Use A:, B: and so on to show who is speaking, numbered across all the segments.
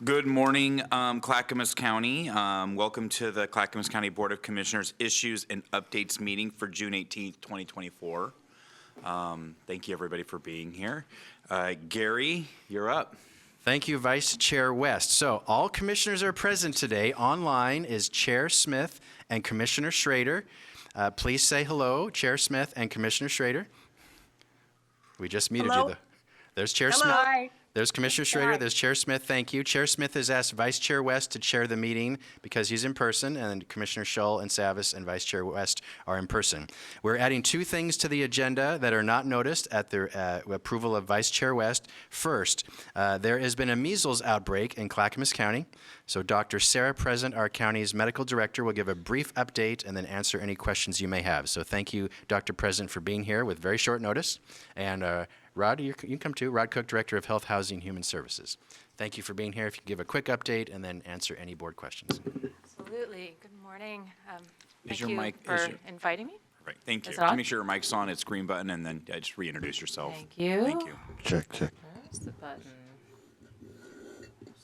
A: Good morning, Clackamas County. Welcome to the Clackamas County Board of Commissioners Issues and Updates meeting for June 18th, 2024. Thank you, everybody, for being here. Gary, you're up.
B: Thank you, Vice Chair West. So all commissioners are present today. Online is Chair Smith and Commissioner Schrader. Please say hello, Chair Smith and Commissioner Schrader. We just muted you. There's Chair Smith.
C: Hi.
B: There's Commissioner Schrader. There's Chair Smith. Thank you. Chair Smith has asked Vice Chair West to chair the meeting because he's in person, and Commissioner Shull and Savis and Vice Chair West are in person. We're adding two things to the agenda that are not noticed at the approval of Vice Chair West. First, there has been a measles outbreak in Clackamas County. So Dr. Sarah Present, our county's medical director, will give a brief update and then answer any questions you may have. So thank you, Dr. Present, for being here with very short notice. And Rod, you can come too. Rod Cook, Director of Health, Housing, and Human Services. Thank you for being here. If you could give a quick update and then answer any board questions.
C: Absolutely. Good morning.
A: Is
C: Thank
A: your
C: you
A: mic-
C: for
A: is your-
C: inviting me.
A: Right, thank you.
C: Is it on?
A: Make sure your mic's on, it's green button, and then just reintroduce yourself.
C: Thank you.
A: Thank you.
D: Check.
C: Where's the button?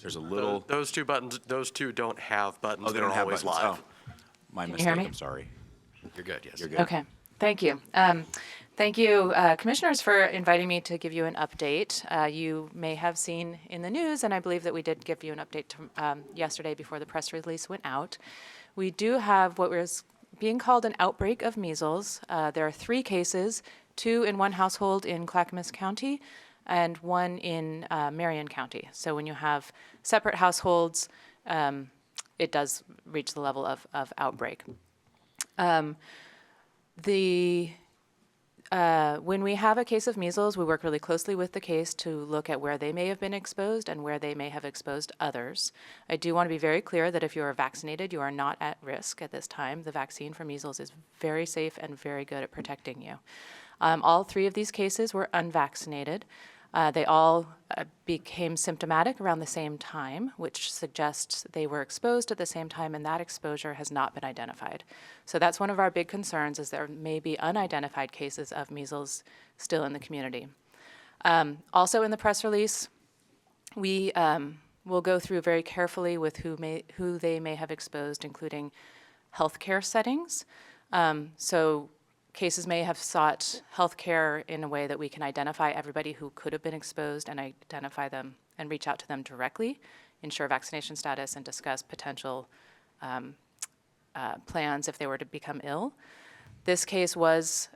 A: There's a little...
E: Those two buttons, those two don't have buttons.
A: Oh, they
E: They're
A: don't have
E: always
A: buttons.
E: live.
A: Oh, my
C: Can you
A: mistake.
C: hear me?
A: I'm sorry.
B: You're good, yes.
A: You're good.
C: Okay. Thank you. Thank you, commissioners, for inviting me to give you an update. You may have seen in the news, and I believe that we did give you an update yesterday before the press release went out. We do have what was being called an outbreak of measles. There are 3 cases, 2 in one household in Clackamas County and 1 in Marion County. So when you have separate households, it does reach the level of outbreak. When we have a case of measles, we work really closely with the case to look at where they may have been exposed and where they may have exposed others. I do want to be very clear that if you are vaccinated, you are not at risk at this time. The vaccine for measles is very safe and very good at protecting you. All 3 of these cases were unvaccinated. They all became symptomatic around the same time, which suggests they were exposed at the same time, and that exposure has not been identified. So that's one of our big concerns, is there may be unidentified cases of measles still in the community. Also in the press release, we will go through very carefully with who they may have exposed, including healthcare settings. So cases may have sought health care in a way that we can identify everybody who could have been exposed and identify them and reach out to them directly, ensure vaccination status, and discuss potential plans if they were to become ill. This case was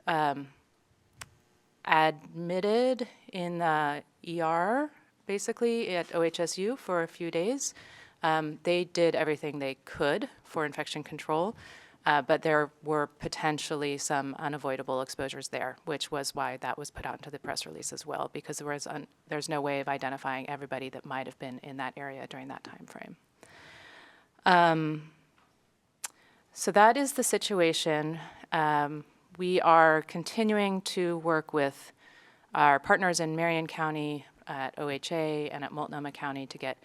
C: admitted in ER, basically, at OHSU for a few days. They did everything they could for infection control. But there were potentially some unavoidable exposures there, which was why that was put out into the press release as well, because there's no way of identifying everybody that might have been in that area during that time frame. So that is the situation. We are continuing to work with our partners in Marion County, at OHA, and at Multnomah County to get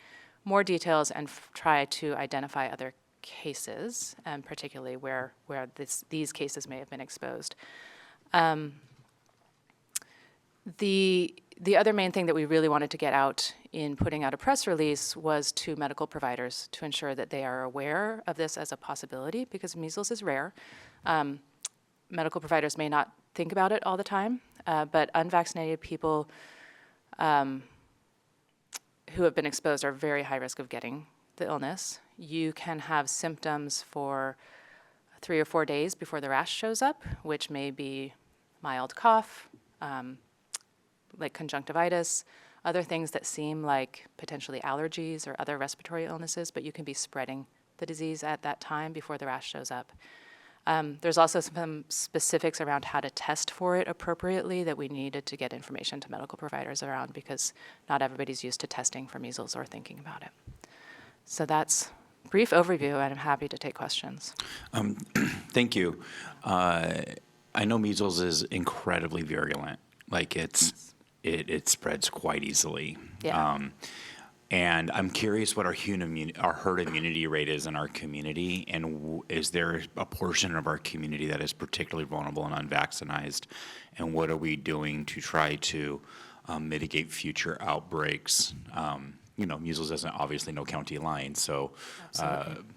C: more details and try to identify other cases, and particularly where these cases may have been exposed. The other main thing that we really wanted to get out in putting out a press release was to medical providers to ensure that they are aware of this as a possibility, because measles is rare. Medical providers may not think about it all the time, but unvaccinated people who have been exposed are very high risk of getting the illness. You can have symptoms for 3 or 4 days before the rash shows up, which may be mild cough, like conjunctivitis, other things that seem like potentially allergies or other respiratory illnesses, but you can be spreading the disease at that time before the rash shows up. There's also some specifics around how to test for it appropriately that we needed to get information to medical providers around, because not everybody's used to testing for measles or thinking about it. So that's a brief overview, and I'm happy to take questions.
A: Thank you. I know measles is incredibly virulent. Like it spreads quite easily.
C: Yeah.
A: And I'm curious what our herd immunity rate is in our community, and is there a portion of our community that is particularly vulnerable and unvaccinated, and what are we doing to try to mitigate future outbreaks measles doesn't obviously know county lines. So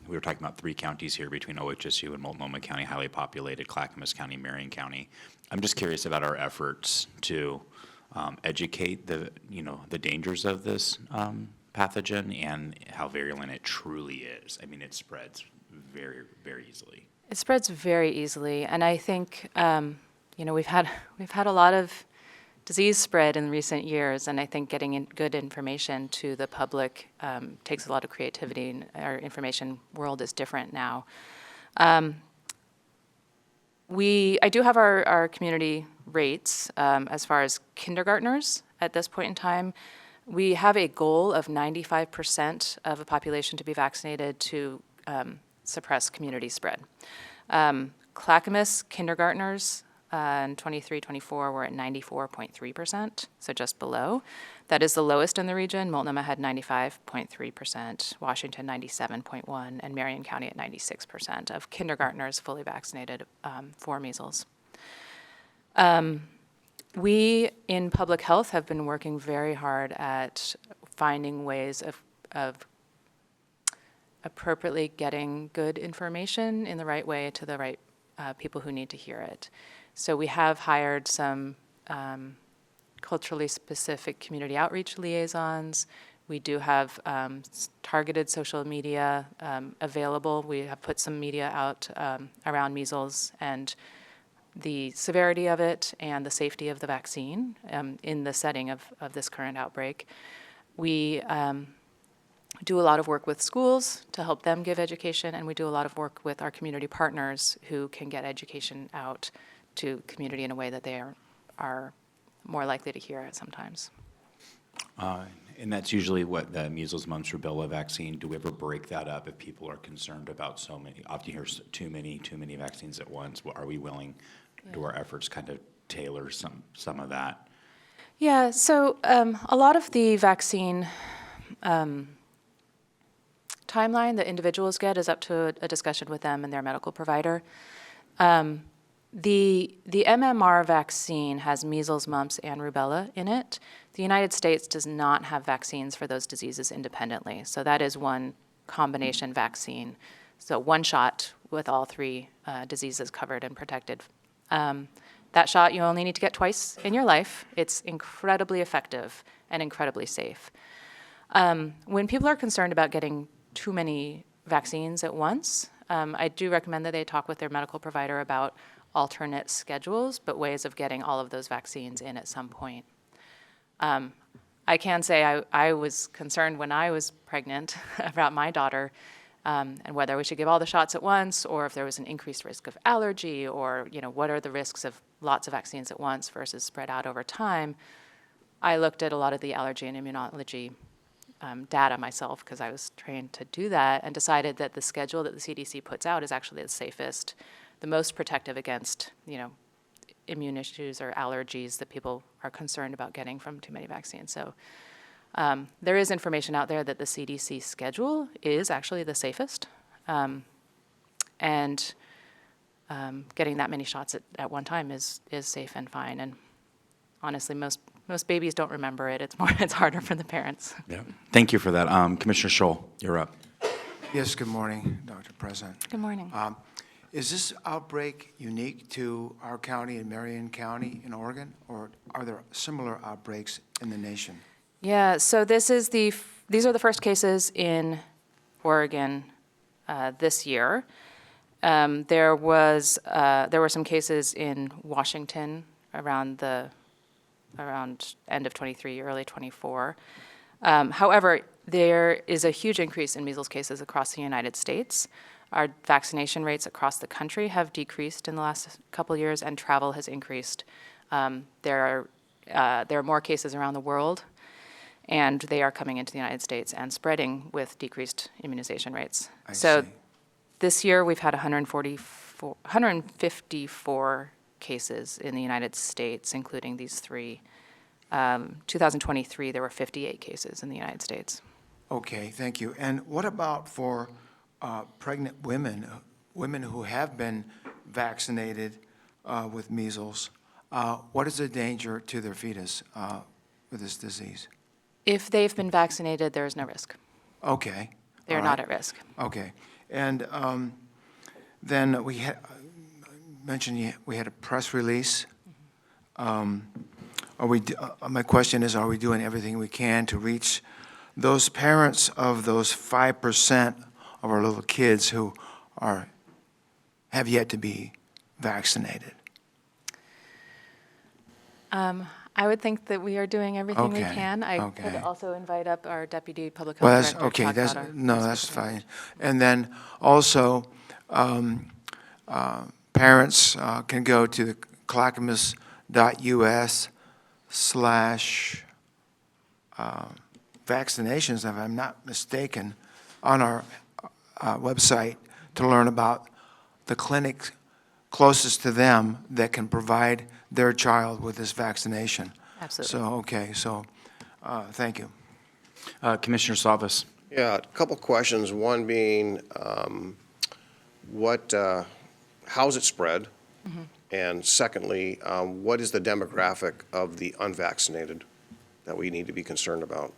A: we were talking about 3 counties here between OHSU and Multnomah County, highly populated, Clackamas County, Marion County. I'm just curious about our efforts to educate the dangers of this pathogen and how virulent it truly is. I mean, it spreads very, very easily.
C: It spreads very easily, and I think we've had a lot of disease spread in recent years, and I think getting good information to the public takes a lot of creativity, and our information world is different now. I do have our community rates as far as kindergartners at this point in time. We have a goal of 95% of a population to be vaccinated to suppress community spread. Clackamas kindergartners in 23-24 were at 94.3%, so just below. That is the lowest in the region. Multnomah had 95.3%, Washington 97.1%, and Marion County at 96% of kindergartners fully vaccinated for measles. We in public health have been working very hard at finding ways of appropriately getting good information in the right way to the right people who need to hear it. So we have hired some culturally specific community outreach liaisons. We do have targeted social media available. We have put some media out around measles and the severity of it and the safety of the vaccine in the setting of this current outbreak. We do a lot of work with schools to help them give education, and we do a lot of work with our community partners who can get education out to community in a way that they are more likely to hear it sometimes.
A: And that's usually what the measles, mumps, rubella vaccine. Do we ever break that up if people are concerned about so many? Often you hear too many vaccines at once. Are we willing? Do our efforts kind of tailor some of that?
C: Yeah. So a lot of the vaccine timeline that individuals get is up to a discussion with them and their medical provider. The MMR vaccine has measles, mumps, and rubella in it. The United States does not have vaccines for those diseases independently. So that is one combination vaccine. So one shot with all 3 diseases covered and protected. That shot you only need to get twice in your life. It's incredibly effective and incredibly safe. When people are concerned about getting too many vaccines at once, I do recommend that they talk with their medical provider about alternate schedules, but ways of getting all of those vaccines in at some point. I can say I was concerned when I was pregnant about my daughter and whether we should give all the shots at once or if there was an increased risk of allergy or, what are the risks of lots of vaccines at once versus spread out over time. I looked at a lot of the allergy and immunology data myself because I was trained to do that and decided that the schedule that the CDC puts out is actually the safest, the most protective against, immune issues or allergies that people are concerned about getting from too many vaccines. So there is information out there that the CDC schedule is actually the safest. And getting that many shots at one time is safe and fine. And honestly, most babies don't remember it. It's harder for the parents.
A: Yeah. Thank you for that. Commissioner Scholl, you're up.
D: Yes, good morning, Dr. President.
C: Good morning.
D: Is this outbreak unique to our county and Marion County in Oregon, or are there similar outbreaks in the nation?
C: Yeah, so these are the first cases in Oregon this year. There were some cases in Washington around end of 23, early 24. However, there is a huge increase in measles cases across the United States. Our vaccination rates across the country have decreased in the last couple years, and travel has increased. There are more cases around the world, and they are coming into the United States and spreading with decreased immunization rates.
D: I
C: So
D: see.
C: this year we've had 154 cases in the United States, including these 3. 2023, there were 58 cases in the United States.
D: Okay, thank you. And what about for pregnant women who have been vaccinated with measles? What is the danger to their fetus with this disease?
C: If they've been vaccinated, there is no risk.
D: Okay.
C: They're
D: all
C: not
D: right.
C: at risk.
D: Okay. And then we mentioned we had a press release. My question is, are we doing everything we can to reach those parents of those 5% of our little kids who have yet to be vaccinated?
C: I would think that we are doing everything we
D: Okay,
C: can. I could
D: okay.
C: also invite up our Deputy Public
D: Well,
C: Health
D: that's,
C: Director to
D: okay,
C: talk
D: that's,
C: about our
D: no, that's
C: resource plan.
D: fine. And then also, parents can go to the clackamas.us/vaccinations, if I'm not mistaken, on our website to learn about the clinics closest to them that can provide their child with this vaccination.
C: Absolutely.
D: So, okay, so, thank you.
A: Commissioner Savas.
F: Yeah, a couple questions. One being, how's it spread? And secondly, what is the demographic of the unvaccinated that we need to be concerned about?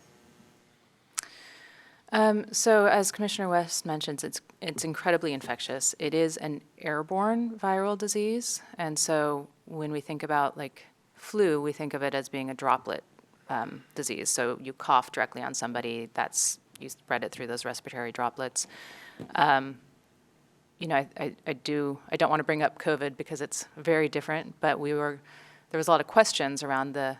C: So as Commissioner West mentions, it's incredibly infectious. It is an airborne viral disease, and so when we think about like flu, we think of it as being a droplet disease. So you cough directly on somebody, you spread it through those respiratory droplets. I don't want to bring up COVID because it's very different, but there was a lot of questions around the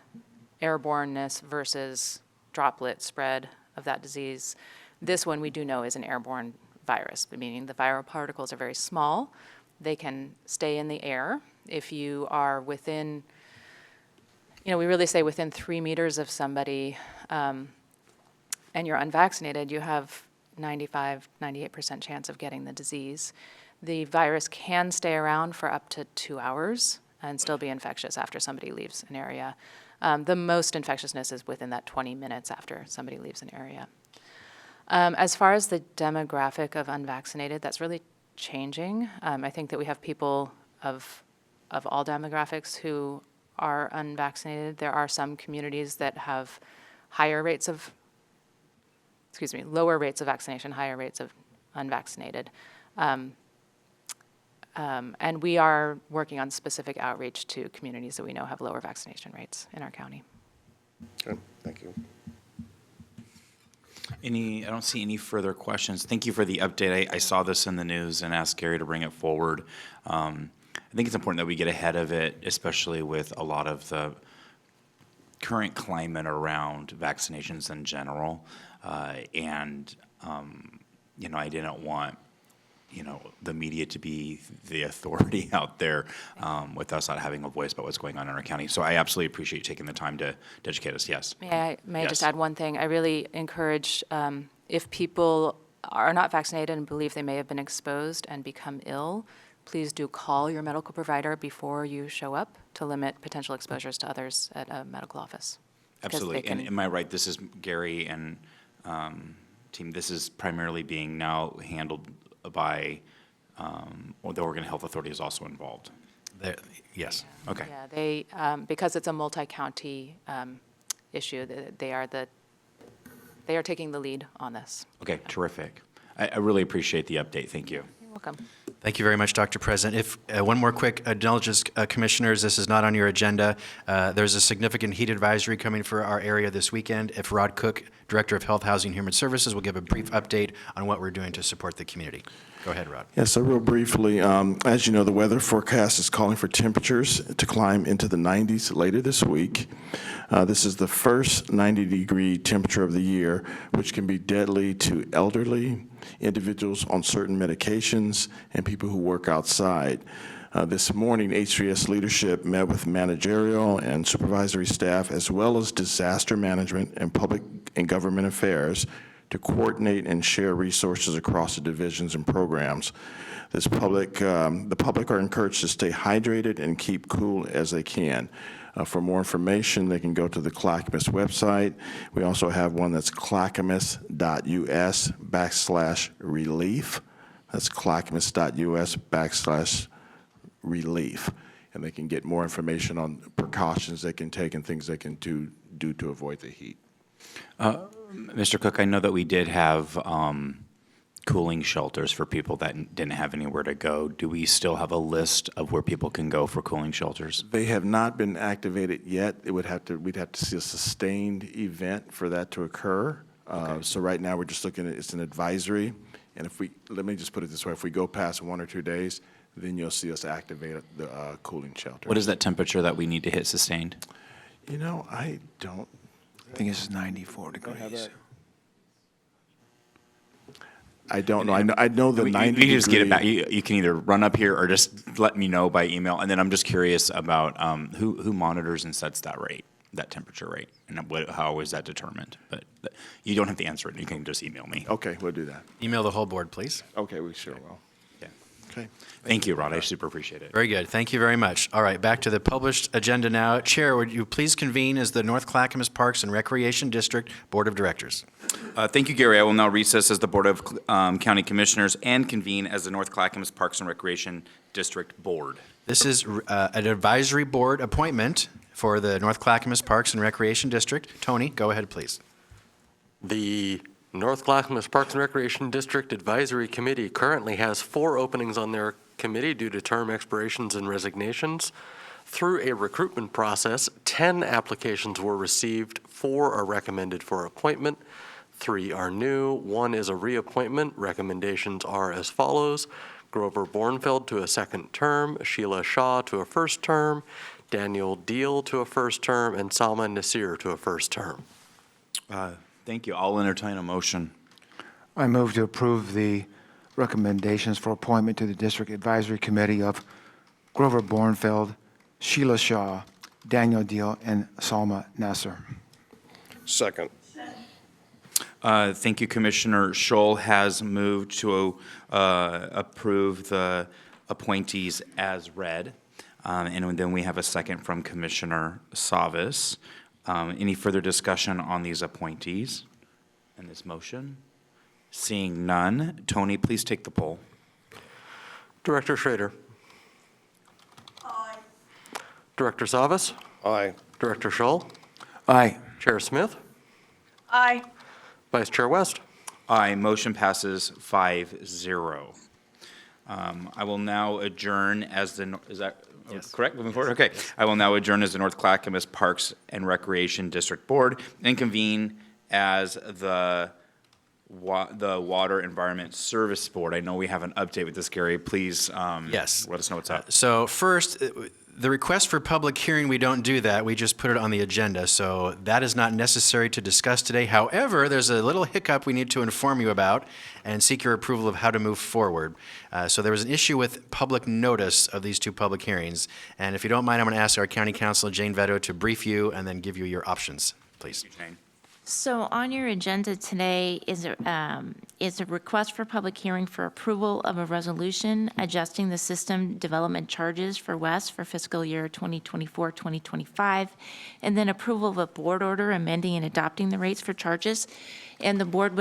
C: airborneness versus droplet spread of that disease. This one we do know is an airborne virus, meaning the viral particles are very small. They can stay in the air. If you are within, we really say within 3 meters of somebody and you're unvaccinated, you have 95, 98% chance of getting the disease. The virus can stay around for up to 2 hours and still be infectious after somebody leaves an area. The most infectiousness is within that 20 minutes after somebody leaves an area. As far as the demographic of unvaccinated, that's really changing. I think that we have people of all demographics who are unvaccinated. There are some communities that have lower rates of vaccination, higher rates of unvaccinated. And we are working on specific outreach to communities that we know have lower vaccination rates in our county.
F: Okay, thank you.
A: I don't see any further questions. Thank you for the update. I saw this in the news and asked Gary to bring it forward. I think it's important that we get ahead of it, especially with a lot of the current climate around vaccinations in general. I didn't want the media to be the authority out there with us not having a voice about what's going on in our county. So I absolutely appreciate you taking the time to educate us. Yes.
C: May I just
A: Yes.
C: add one thing? I really encourage, if people are not vaccinated and believe they may have been exposed and become ill, please do call your medical provider before you show up to limit potential exposures to others at a medical office. Because
A: Absolutely.
C: they
A: And
C: can-
A: am I right? This is Gary and team. This is primarily being now handled by, the Oregon Health Authority is also involved.
B: Yes.
A: Okay.
C: Yeah, they, because it's a multi-county issue, they are taking the lead on this.
A: Okay, terrific. I really appreciate the update. Thank you.
C: You're welcome.
B: Thank you very much, Dr. President. If one more quick indulgence, Commissioners, this is not on your agenda. There's a significant heat advisory coming for our area this weekend. If Rod Cook, Director of Health, Housing, and Human Services, will give a brief update on what we're doing to support the community. Go ahead, Rod.
G: Yeah, so real briefly, as you know, the weather forecast is calling for temperatures to climb into the 90s later this week. This is the first 90-degree temperature of the year, which can be deadly to elderly, individuals on certain medications, and people who work outside. This morning, HCS leadership met with managerial and supervisory staff, as well as disaster management and public and government affairs, to coordinate and share resources across the divisions and programs. The public are encouraged to stay hydrated and keep cool as they can. For more information, they can go to the Clackamas website. We also have one that's clackamas.us/relief. That's clackamas.us/relief. And they can get more information on precautions they can take and things they can do to avoid the heat.
A: Mr. Cook, I know that we did have cooling shelters for people that didn't have anywhere to go. Do we still have a list of where people can go for cooling shelters?
G: They have not been activated yet. We'd have to see a sustained event for that to occur. So right now, we're just looking at, it's an advisory. And let me just put it this way, if we go past 1 or 2 days, then you'll see us activate the cooling shelter.
A: What is that temperature that we need to hit sustained?
G: You know, I don't,
D: I think it's 94 degrees.
G: I don't know. I know the
A: You
G: 90
A: can just get it back.
G: degree-
A: You can either run up here or just let me know by email. And then I'm just curious about who monitors and sets that rate, that temperature rate, and how is that determined? But you don't have to answer it. You can just email me.
G: Okay, we'll do that.
B: Email the whole board, please.
G: Okay, we sure will.
A: Yeah.
G: Okay.
A: Thank you, Rod. I super appreciate it.
B: Very good. Thank you very much. All right, back to the published agenda now. Chair, would you please convene as the North Clackamas Parks and Recreation District Board of Directors?
A: Thank you, Gary. I will now recess as the Board of County Commissioners and convene as the North Clackamas Parks and Recreation District Board.
B: This is an advisory board appointment for the North Clackamas Parks and Recreation District. Tony, go ahead, please.
E: The North Clackamas Parks and Recreation District Advisory Committee currently has 4 openings on their committee due to term expirations and resignations. Through a recruitment process, 10 applications were received, 4 are recommended for appointment, 3 are new, 1 is a reappointment. Recommendations are as follows: Grover Bornfeld to a 2nd term, Sheila Shaw to a 1st term, Daniel Deal to a 1st term, and Salma Nasir to a 1st term.
A: Thank you. I'll entertain a motion.
D: I move to approve the recommendations for appointment to the District Advisory Committee of Grover Bornfeld, Sheila Shaw, Daniel Deal, and Salma Nasser.
F: Second.
A: Thank you, Commissioner Scholl has moved to approve the appointees as read. And then we have a second from Commissioner Savas. Any further discussion on these appointees and this motion? Seeing none, Tony, please take the poll.
E: Director Schrader. Aye. Director Savas.
F: Aye.
E: Director Scholl.
D: Aye.
E: Chair Smith.
H: Aye.
E: Vice Chair West.
A: Aye, motion passes 5-0. I will now adjourn as the, is that correct, moving forward? Okay. I will now adjourn as the North Clackamas Parks and Recreation District Board and convene as the Water Environment Service Board. I know we have an update with this, Gary. Please
B: Yes.
A: let us know what's up.
B: So first, the request for public hearing, we don't do that. We just put it on the agenda. So that is not necessary to discuss today. However, there's a little hiccup we need to inform you about and seek your approval of how to move forward. So there was an issue with public notice of these 2 public hearings. And if you don't mind, I'm going to ask our County Counsel, Jane Veto, to brief you and then give you your options, please.
A: Jane.
H: So on your agenda today is a request for public hearing for approval of a resolution adjusting the system development charges for West for fiscal year 2024-2025, and then approval of a board order amending and adopting the rates for charges. And the board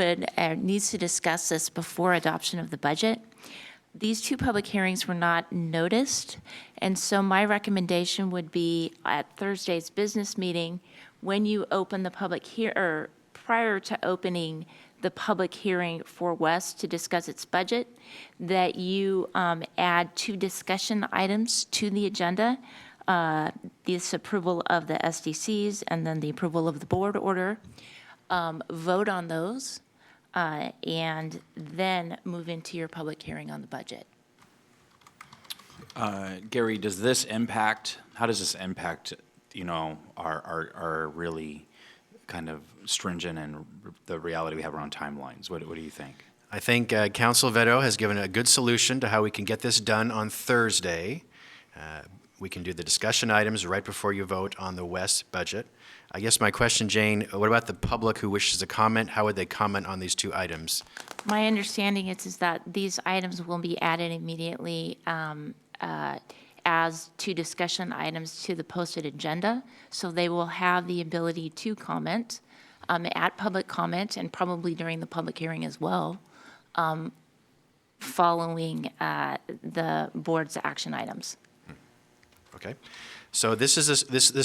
H: needs to discuss this before adoption of the budget. These 2 public hearings were not noticed, and so my recommendation would be at Thursday's business meeting, when you open the public or prior to opening the public hearing for West to discuss its budget, that you add 2 discussion items to the agenda, this approval of the SDCs and then the approval of the board order. Vote on those, and then move into your public hearing on the budget.
A: Gary, does this impact, how does this impact, our really kind of stringent and the reality we have around timelines? What do you think?
B: I think Council Veto has given a good solution to how we can get this done on Thursday. We can do the discussion items right before you vote on the West budget. I guess my question, Jane, what about the public who wishes to comment? How would they comment on these 2 items?
H: My understanding is that these items will be added immediately as 2 discussion items to the posted agenda, so they will have the ability to comment at public comment and probably during the public hearing as well, following the board's action items.
B: Okay, so this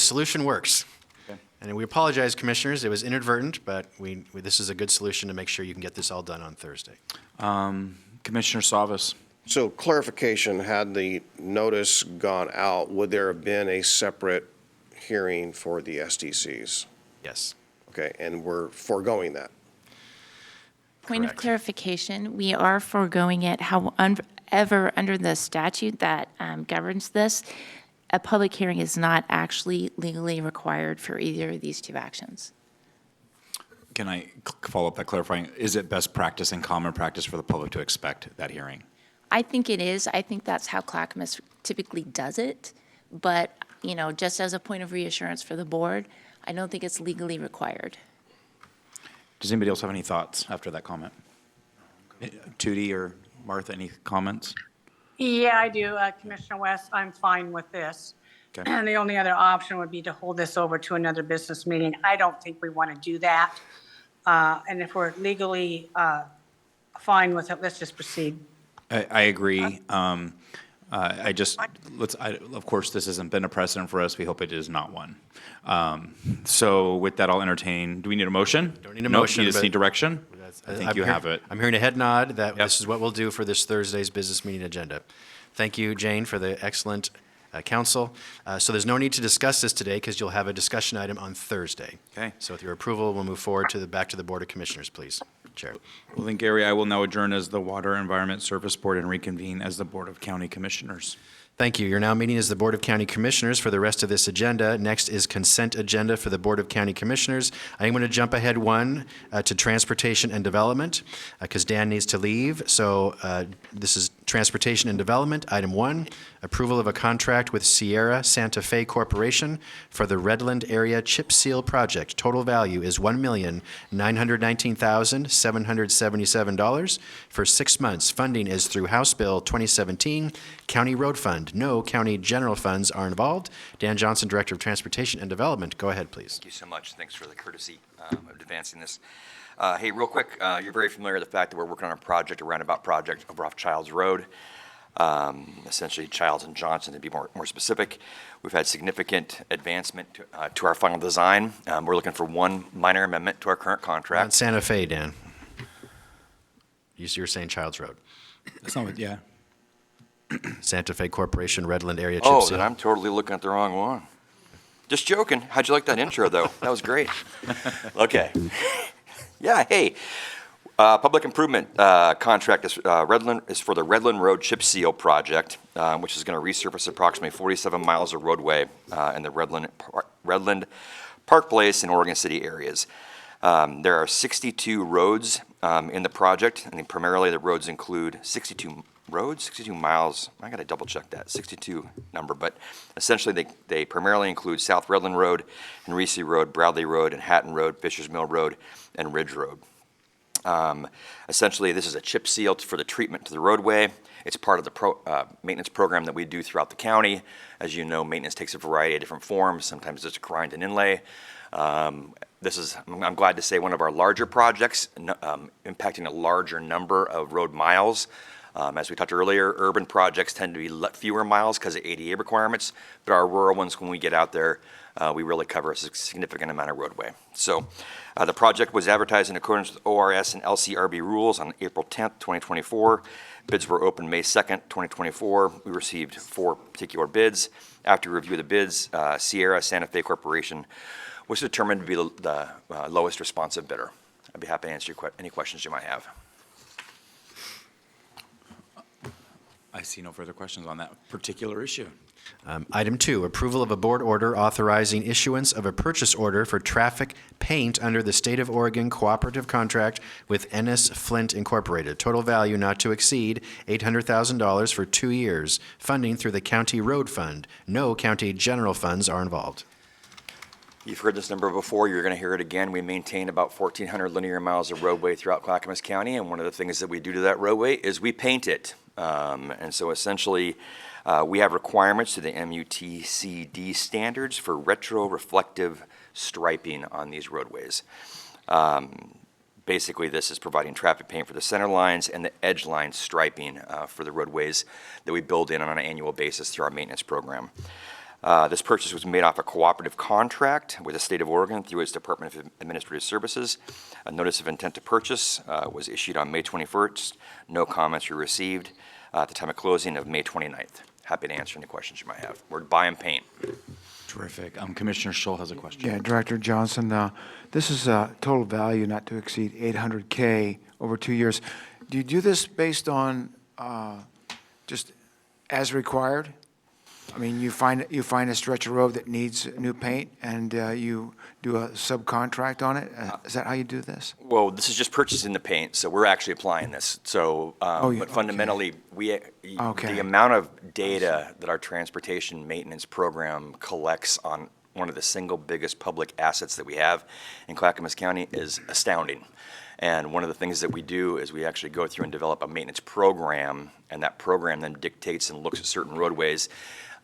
B: solution works.
A: Okay.
B: And we apologize, Commissioners, it was inadvertent, but this is a good solution to make sure you can get this all done on Thursday.
A: Commissioner Savas.
F: So clarification, had the notice gone out, would there have been a separate hearing for the SDCs?
B: Yes.
F: Okay, and we're foregoing that.
H: Point of
B: Correct.
H: clarification, we are foregoing it. However, under the statute that governs this, a public hearing is not actually legally required for either of these two actions.
A: Can I follow up by clarifying, is it best practice and common practice for the public to expect that hearing?
H: I think it is. I think that's how Clackamas typically does it. But, you know, just as a point of reassurance for the board, I don't think it's legally required.
A: Does anybody else have any thoughts after that comment? Tootie or Martha, any comments?
I: Yeah, I do. Commissioner West, I'm fine with this.
A: Okay.
I: And the only other option would be to hold this over to another business meeting. I don't think we want to do that. And if we're legally fine with it, let's just proceed.
A: I agree. Of course, this hasn't been a precedent for us. We hope it is not one. So with that, I'll entertain, do we need a motion?
B: Don't need a
A: Nope,
B: motion,
A: You just
B: but-
A: need direction? I think you have it.
B: I'm hearing a head nod that
A: Yep.
B: this is what we'll do for this Thursday's business meeting agenda. Thank you, Jane, for the excellent counsel. So there's no need to discuss this today because you'll have a discussion item on Thursday.
A: Okay.
B: So with your approval, we'll move forward back to the Board of Commissioners, please. Chair.
A: Well, then, Gary, I will now adjourn as the Water Environment Service Board and reconvene as the Board of County Commissioners.
B: Thank you. You're now meeting as the Board of County Commissioners for the rest of this agenda. Next is consent agenda for the Board of County Commissioners. I'm going to jump ahead one to Transportation and Development because Dan needs to leave. So this is Transportation and Development. Item 1, approval of a contract with Sierra Santa Fe Corporation for the Redland Area Chip Seal Project. Total value is $1,919,777 for 6 months. Funding is through House Bill 2017, County Road Fund. No county general funds are involved. Dan Johnson, Director of Transportation and Development. Go ahead, please.
J: Thank you so much. Thanks for the courtesy of advancing this. Hey, real quick, you're very familiar with the fact that we're working on a project, a roundabout project over off Childs Road, essentially Childs and Johnson to be more specific. We've had significant advancement to our final design. We're looking for one minor amendment to our current
B: On
J: contract.
B: Santa Fe, Dan. You're saying Childs Road.
A: That's not what, yeah.
B: Santa Fe Corporation, Redland Area Chip
J: Oh,
B: Seal.
J: then I'm totally looking at the wrong one. Just joking. How'd you like that intro, though? That was great. Okay. Yeah, hey, public improvement contract is for the Redland Road Chip Seal Project, which is going to resurface approximately 47 miles of roadway in the Redland Park Place and Oregon City areas. There are 62 roads in the project, and primarily the roads include 62 miles. I got to double check that, 62 number, but essentially they primarily include South Redland Road, Henrici Road, Bradley Road, and Hatton Road, Fishers Mill Road, and Ridge Road. Essentially, this is a chip seal for the treatment to the roadway. It's part of the maintenance program that we do throughout the county. As you know, maintenance takes a variety of different forms. Sometimes it's grind and inlay. This is, I'm glad to say, one of our larger projects, impacting a larger number of road miles. As we talked earlier, urban projects tend to be fewer miles because of ADA requirements, but our rural ones, when we get out there, we really cover a significant amount of roadway. So the project was advertised in accordance with ORS and LCRB rules on April 10th, 2024. Bids were opened May 2nd, 2024. We received 4 particular bids. After review of the bids, Sierra Santa Fe Corporation was determined to be the lowest responsive bidder. I'd be happy to answer any questions you might have.
A: I see no further questions on that particular issue.
B: Item 2, approval of a board order authorizing issuance of a purchase order for traffic paint under the State of Oregon cooperative contract with Ennis Flint Incorporated. Total value not to exceed $800,000 for 2 years. Funding through the County Road Fund. No county general funds are involved.
J: You've heard this number before, you're going to hear it again. We maintain about 1,400 linear miles of roadway throughout Clackamas County, and one of the things that we do to that roadway is we paint it. And so essentially, we have requirements to the MUTCD standards for retroreflective striping on these roadways. Basically, this is providing traffic paint for the center lines and the edge line striping for the roadways that we build in on an annual basis through our maintenance program. This purchase was made off a cooperative contract with the state of Oregon through its Department of Administrative Services. A notice of intent to purchase was issued on May 21st. No comments were received at the time of closing of May 29th. Happy to answer any questions you might have. We're buying paint.
A: Terrific. Commissioner Scholl has a question.
D: Yeah, Director Johnson, this is a total value not to exceed $800K over 2 years. Do you do this based on just as required? I mean, you find a stretch of road that needs new paint, and you do a subcontract on it? Is that how you do this?
J: Well, this is just purchasing the paint, so we're actually applying this. So, but fundamentally, the amount of data that our transportation maintenance program collects on one of the single biggest public assets that we have in Clackamas County is astounding. And one of the things that we do is we actually go through and develop a maintenance program, and that program then dictates and looks at certain roadways,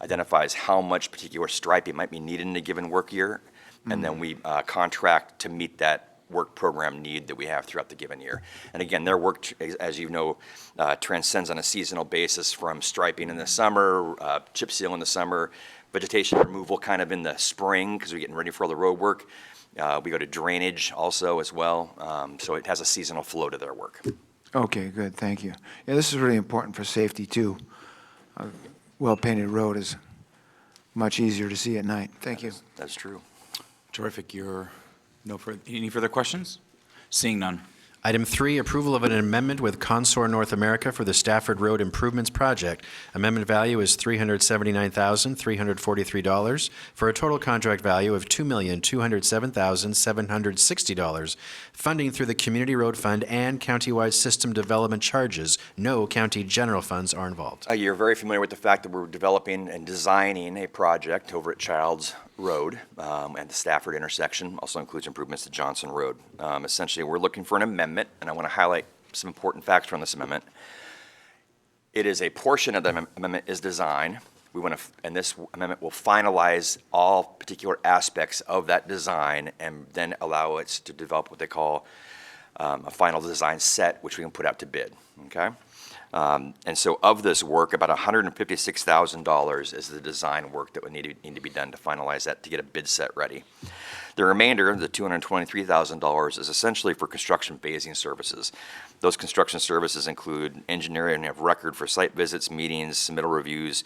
J: identifies how much particular striping might be needed in a given work year, and then we contract to meet that work program need that we have throughout the given year. And again, their work, as you know, transcends on a seasonal basis from striping in the summer, chip seal in the summer, vegetation removal kind of in the spring because we're getting ready for all the road work. We go to drainage also as well. So it has a seasonal flow to their work.
D: Okay, good, thank you. Yeah, this is really important for safety, too. A well-painted road is much easier to see at night. Thank you.
J: That's true.
A: Terrific. Any further questions? Seeing none.
B: Item 3, approval of an amendment with Consor North America for the Stafford Road Improvements Project. Amendment value is $379,343 for a total contract value of $2,207,760. Funding through the Community Road Fund and countywide system development charges. No county general funds are involved.
J: You're very familiar with the fact that we're developing and designing a project over at Childs Road and the Stafford intersection. Also includes improvements to Johnson Road. Essentially, we're looking for an amendment, and I want to highlight some important facts from this amendment. It is a portion of the amendment is design. We want to, and this amendment will finalize all particular aspects of that design and then allow us to develop what they call a final design set, which we can put out to bid. Okay. And so of this work, about $156,000 is the design work that would need to be done to finalize that, to get a bid set ready. The remainder, the $223,000, is essentially for construction phasing services. Those construction services include engineering of record for site visits, meetings, submittal reviews.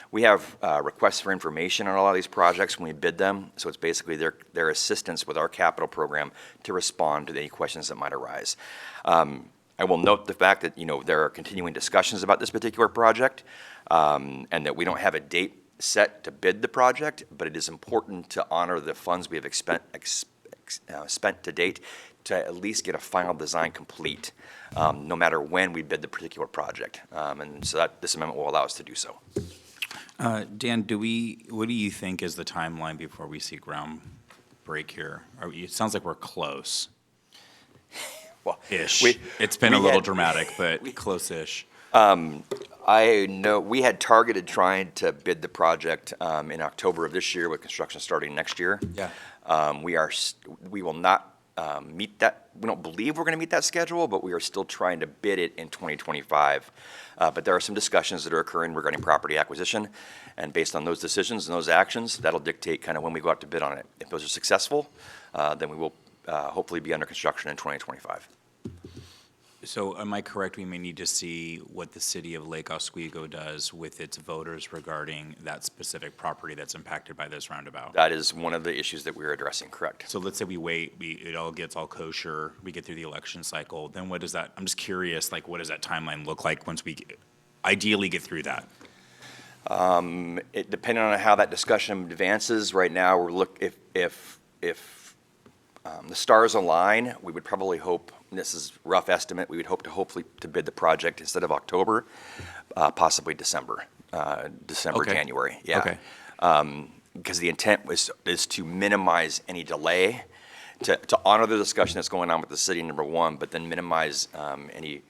J: We have requests for information on a lot of these projects when we bid them, so it's basically their assistance with our capital program to respond to any questions that might arise. I will note the fact that, there are continuing discussions about this particular project, and that we don't have a date set to bid the project, but it is important to honor the funds we have spent to date to at least get a final design complete, no matter when we bid the particular project. And so this amendment will allow us to do so.
A: Dan, what do you think is the timeline before we see ground break here? It sounds like we're close.
J: Well,
A: Ish. It's been a little dramatic, but close-ish.
J: I know we had targeted trying to bid the project in October of this year with construction starting next year.
A: Yeah.
J: We will not meet that. We don't believe we're going to meet that schedule, but we are still trying to bid it in 2025. But there are some discussions that are occurring regarding property acquisition, and based on those decisions and those actions, that'll dictate kind of when we go out to bid on it. If those are successful, then we will hopefully be under construction in 2025.
A: So am I correct, we may need to see what the city of Lake Oswego does with its voters regarding that specific property that's impacted by this roundabout?
J: That is one of the issues that we're addressing, correct.
A: So let's say we wait, it all gets all kosher, we get through the election cycle, then what does that, I'm just curious, what does that timeline look like once we ideally get through that?
J: Depending on how that discussion advances, right now, if the stars align, we would probably hope, and this is a rough estimate, we would hope to hopefully to bid the project instead of October, possibly December,
A: Okay.
J: January. Yeah.
A: Okay.
J: Because the intent is to minimize any delay, to honor the discussion that's going on with the city, number one, but then minimize any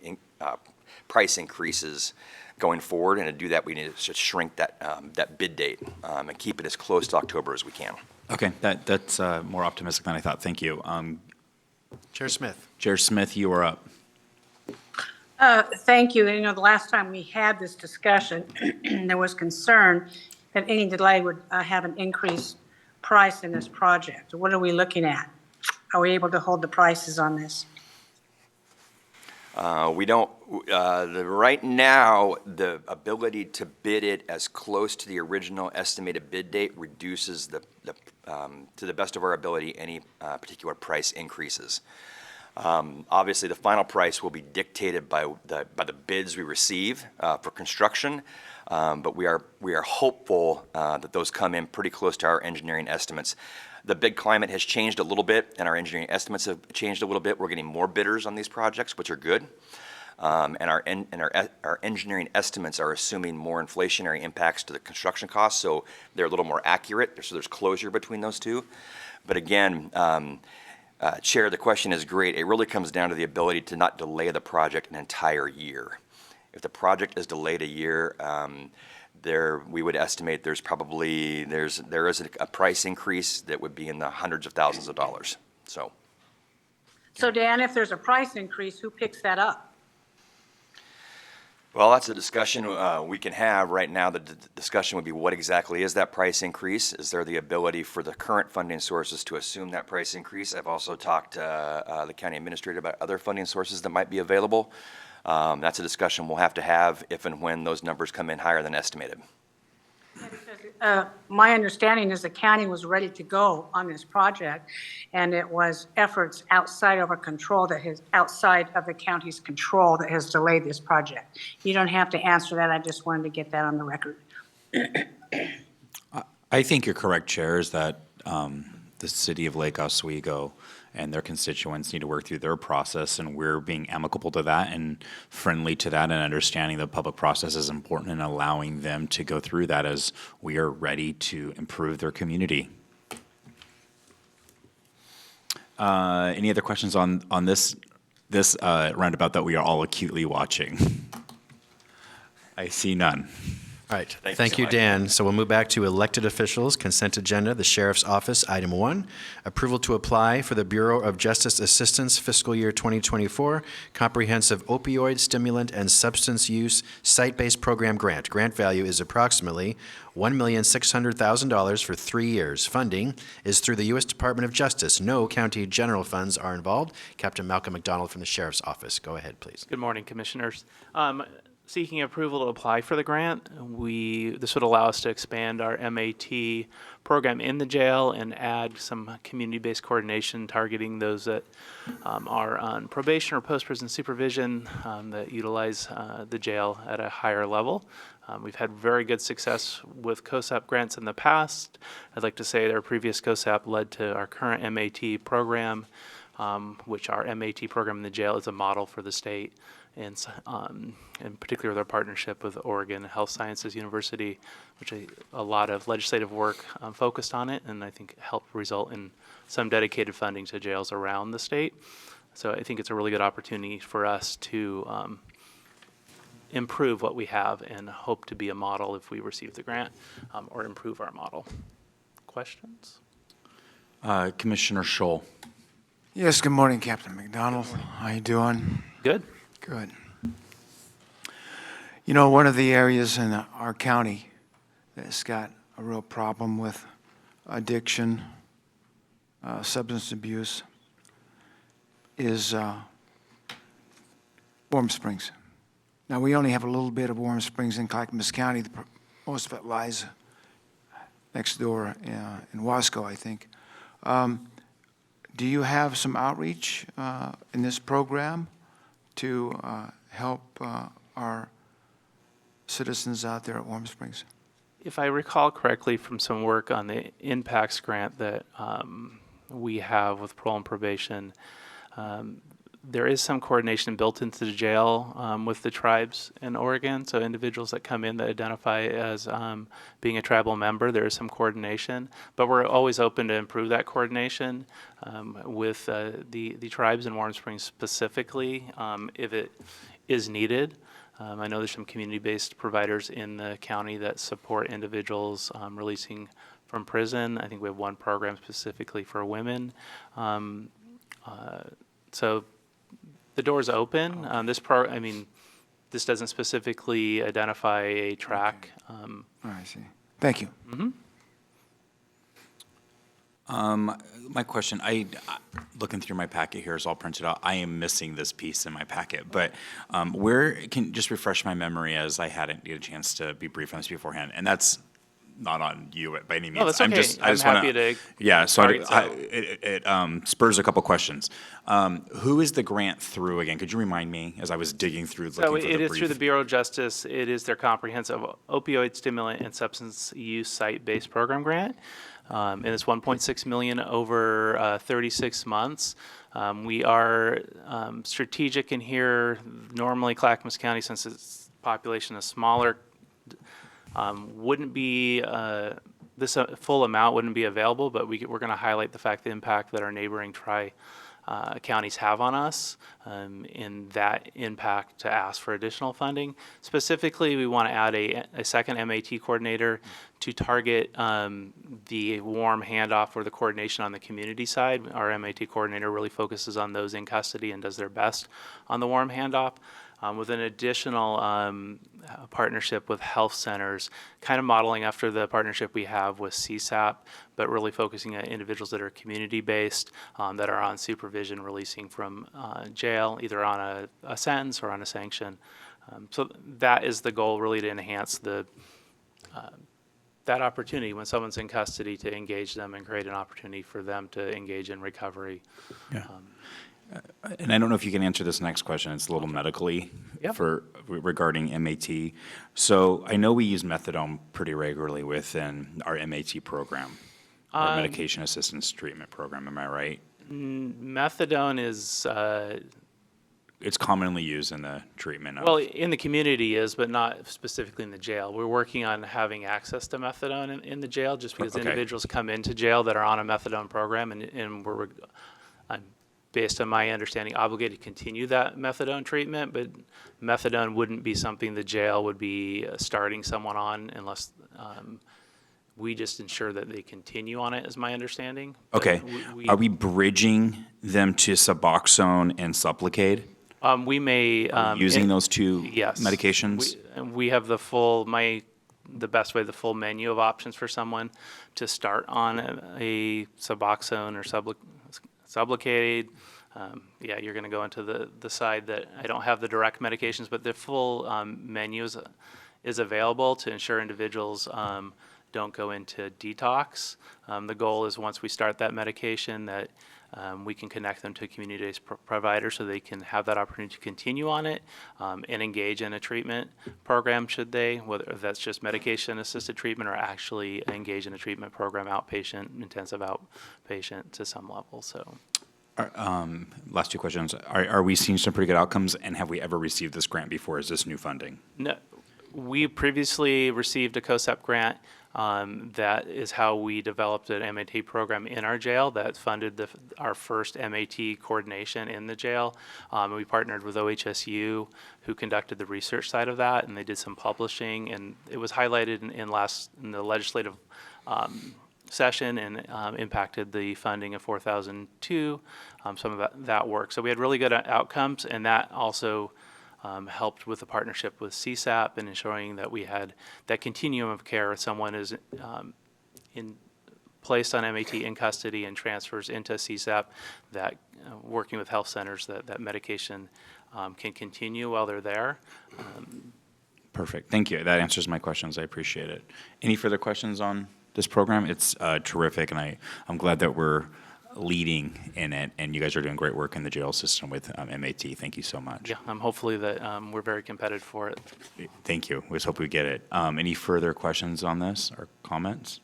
J: price increases going forward. And to do that, we need to shrink that bid date and keep it as close to October as we can.
A: Okay, that's more optimistic than I thought, thank you.
B: Chair Smith.
A: Chair Smith, you are up.
I: Thank you. The last time we had this discussion, there was concern that any delay would have an increased price in this project? What are we looking at? Are we able to hold the prices on this?
J: We don't, right now, the ability to bid it as close to the original estimated bid date reduces to the best of our ability, any particular price increases. Obviously, the final price will be dictated by the bids we receive for construction, but we are hopeful that those come in pretty close to our engineering estimates. The bid climate has changed a little bit, and our engineering estimates have changed a little bit. We're getting more bidders on these projects, which are good. And our engineering estimates are assuming more inflationary impacts to the construction costs, so they're a little more accurate. So there's closure between those two. But again, Chair, the question is great. It really comes down to the ability to not delay the project an entire year. If the project is delayed a year, we would estimate there is a price increase that would be in the hundreds of thousands of dollars. So
I: Dan, if there's a price increase, who picks that up?
J: well, that's a discussion we can have. Right now, the discussion would be what exactly is that price increase? Is there the ability for the current funding sources to assume that price increase? I've also talked to the county administrator about other funding sources that might be available. That's a discussion we'll have to have if and when those numbers come in higher than estimated.
I: My understanding is the county was ready to go on this project, and it was efforts outside of our control outside of the county's control that has delayed this project. You don't have to answer that. I just wanted to get that on the record.
A: I think you're correct, Chair, is that the city of Lake Oswego and their constituents need to work through their process, and we're being amicable to that and friendly to that, and understanding the public process is important and allowing them to go through that as we are ready to improve their community. Any other questions on this roundabout that we are all acutely watching? I see none.
B: All right,
J: Thank you
B: thank
J: so
B: you,
J: much.
B: Dan. So we'll move back to elected officials, consent agenda, the Sheriff's Office, item 1, approval to apply for the Bureau of Justice Assistance fiscal year 2024 comprehensive opioid, stimulant, and substance use site-based program grant. Grant value is approximately $1,600,000 for 3 years. Funding is through the U.S. Department of Justice. No county general funds are involved. Captain Malcolm McDonald from the Sheriff's Office. Go ahead, please.
K: Good morning, Commissioners. Seeking approval to apply for the grant, this would allow us to expand our MAT program in the jail and add some community-based coordination targeting those that are on probation or post-prison supervision that utilize the jail at a higher level. We've had very good success with COSAP grants in the past. I'd like to say their previous COSAP led to our current MAT program, which our MAT program in the jail is a model for the state. And in particular with our partnership with Oregon Health Sciences University, which a lot of legislative work focused on it, and I think helped result in some dedicated funding to jails around the state. So I think it's a really good opportunity for us to improve what we have and hope to be a model if we receive the grant, or improve our model. Questions?
A: Commissioner Scholl.
D: Yes, good morning, Captain McDonald. How you doing?
K: Good.
D: Good. You know, one of the areas in our county that's got a real problem with addiction, substance abuse, is Warm Springs. Now, we only have a little bit of Warm Springs in Clackamas County. Most of it lies next door in Wasco, I think. Do you have some outreach in this program to help our citizens out there at Warm Springs?
K: If I recall correctly from some work on the impacts grant that we have with parole and probation, there is some coordination built into the jail with the tribes in Oregon. So individuals that come in that identify as being a tribal member, there is some coordination. But we're always open to improve that coordination with the tribes in Warm Springs specifically if it is needed. I know there's some community-based providers in the county that support individuals releasing from prison. I think we have one program specifically for women. So the door's open. This doesn't specifically identify a track.
D: Oh, I see. Thank you.
A: My question, looking through my packet here is all printed out. I am missing this piece in my packet, but where, can just refresh my memory as I hadn't get a chance to be briefed on this beforehand, and that's not on you by any means.
K: No, that's okay.
A: I just wanna-
K: happy to.
A: Yeah, so
K: target some.
A: it spurs a couple questions. Who is the grant through again? Could you remind me as I was digging through,
K: So
A: looking for the
K: it is
A: brief?
K: through the Bureau of Justice. It is their comprehensive opioid stimulant and substance use site-based program grant. And it's $1.6 million over 36 months. We are strategic in here. Normally Clackamas County, since its population is smaller, wouldn't be, this full amount wouldn't be available, but we're going to highlight the impact that our neighboring counties have on us, in that impact to ask for additional funding. Specifically, we want to add a second MAT coordinator to target the warm handoff or the coordination on the community side. Our MAT coordinator really focuses on those in custody and does their best on the warm handoff. With an additional partnership with health centers, kind of modeling after the partnership we have with CSAP, but really focusing on individuals that are community-based, that are on supervision, releasing from jail, either on a sentence or on a sanction. So that is the goal, really, to enhance that opportunity when someone's in custody, to engage them and create an opportunity for them to engage in recovery.
A: Yeah. And I don't know if you can answer this next question. It's a little medically
K: Yep.
A: regarding MAT. So I know we use methadone pretty regularly within our MAT program, our medication assistance treatment program. Am I right?
K: Methadone is,
A: It's commonly used in the treatment of.
K: well, in the community is, but not specifically in the jail. We're working on having access to methadone in the jail, just because
A: Okay.
K: individuals come into jail that are on a methadone program, and we're, based on my understanding, obligated to continue that methadone treatment, but methadone wouldn't be something the jail would be starting someone on unless we just ensure that they continue on it, is my understanding. But
A: Okay. Are we bridging them to Suboxone and Sublocade?
K: We may.
A: Using those two
K: Yes.
A: medications?
K: We have the best way, the full menu of options for someone to start on a Suboxone or Sublocade. Yeah, you're going to go into the side that I don't have the direct medications, but the full menu is available to ensure individuals don't go into detox. The goal is, once we start that medication, that we can connect them to a community-based provider so they can have that opportunity to continue on it, and engage in a treatment program, should they, whether that's just medication-assisted treatment or actually engage in a treatment program, outpatient, intensive outpatient to some level. So.
A: Last two questions. Are we seeing some pretty good outcomes, and have we ever received this grant before? Is this new funding?
K: No, we previously received a COSEP grant. That is how we developed an MAT program in our jail that funded our first MAT coordination in the jail. We partnered with OHSU, who conducted the research side of that, and they did some publishing, and it was highlighted in the legislative session, and impacted the funding of 4002, some of that work. So we had really good outcomes, and that also helped with the partnership with CSAP and ensuring that we had that continuum of care. If someone is placed on MAT in custody and transfers into CSAP, that working with health centers, that medication can continue while they're there.
A: Perfect. Thank you. That answers my questions. I appreciate it. Any further questions on this program? It's terrific, and I'm glad that we're leading in it, and you guys are doing great work in the jail system with MAT. Thank you so much.
K: Yeah, hopefully that we're very competitive for it.
A: Thank you. We just hope we get it. Any further questions on this or comments?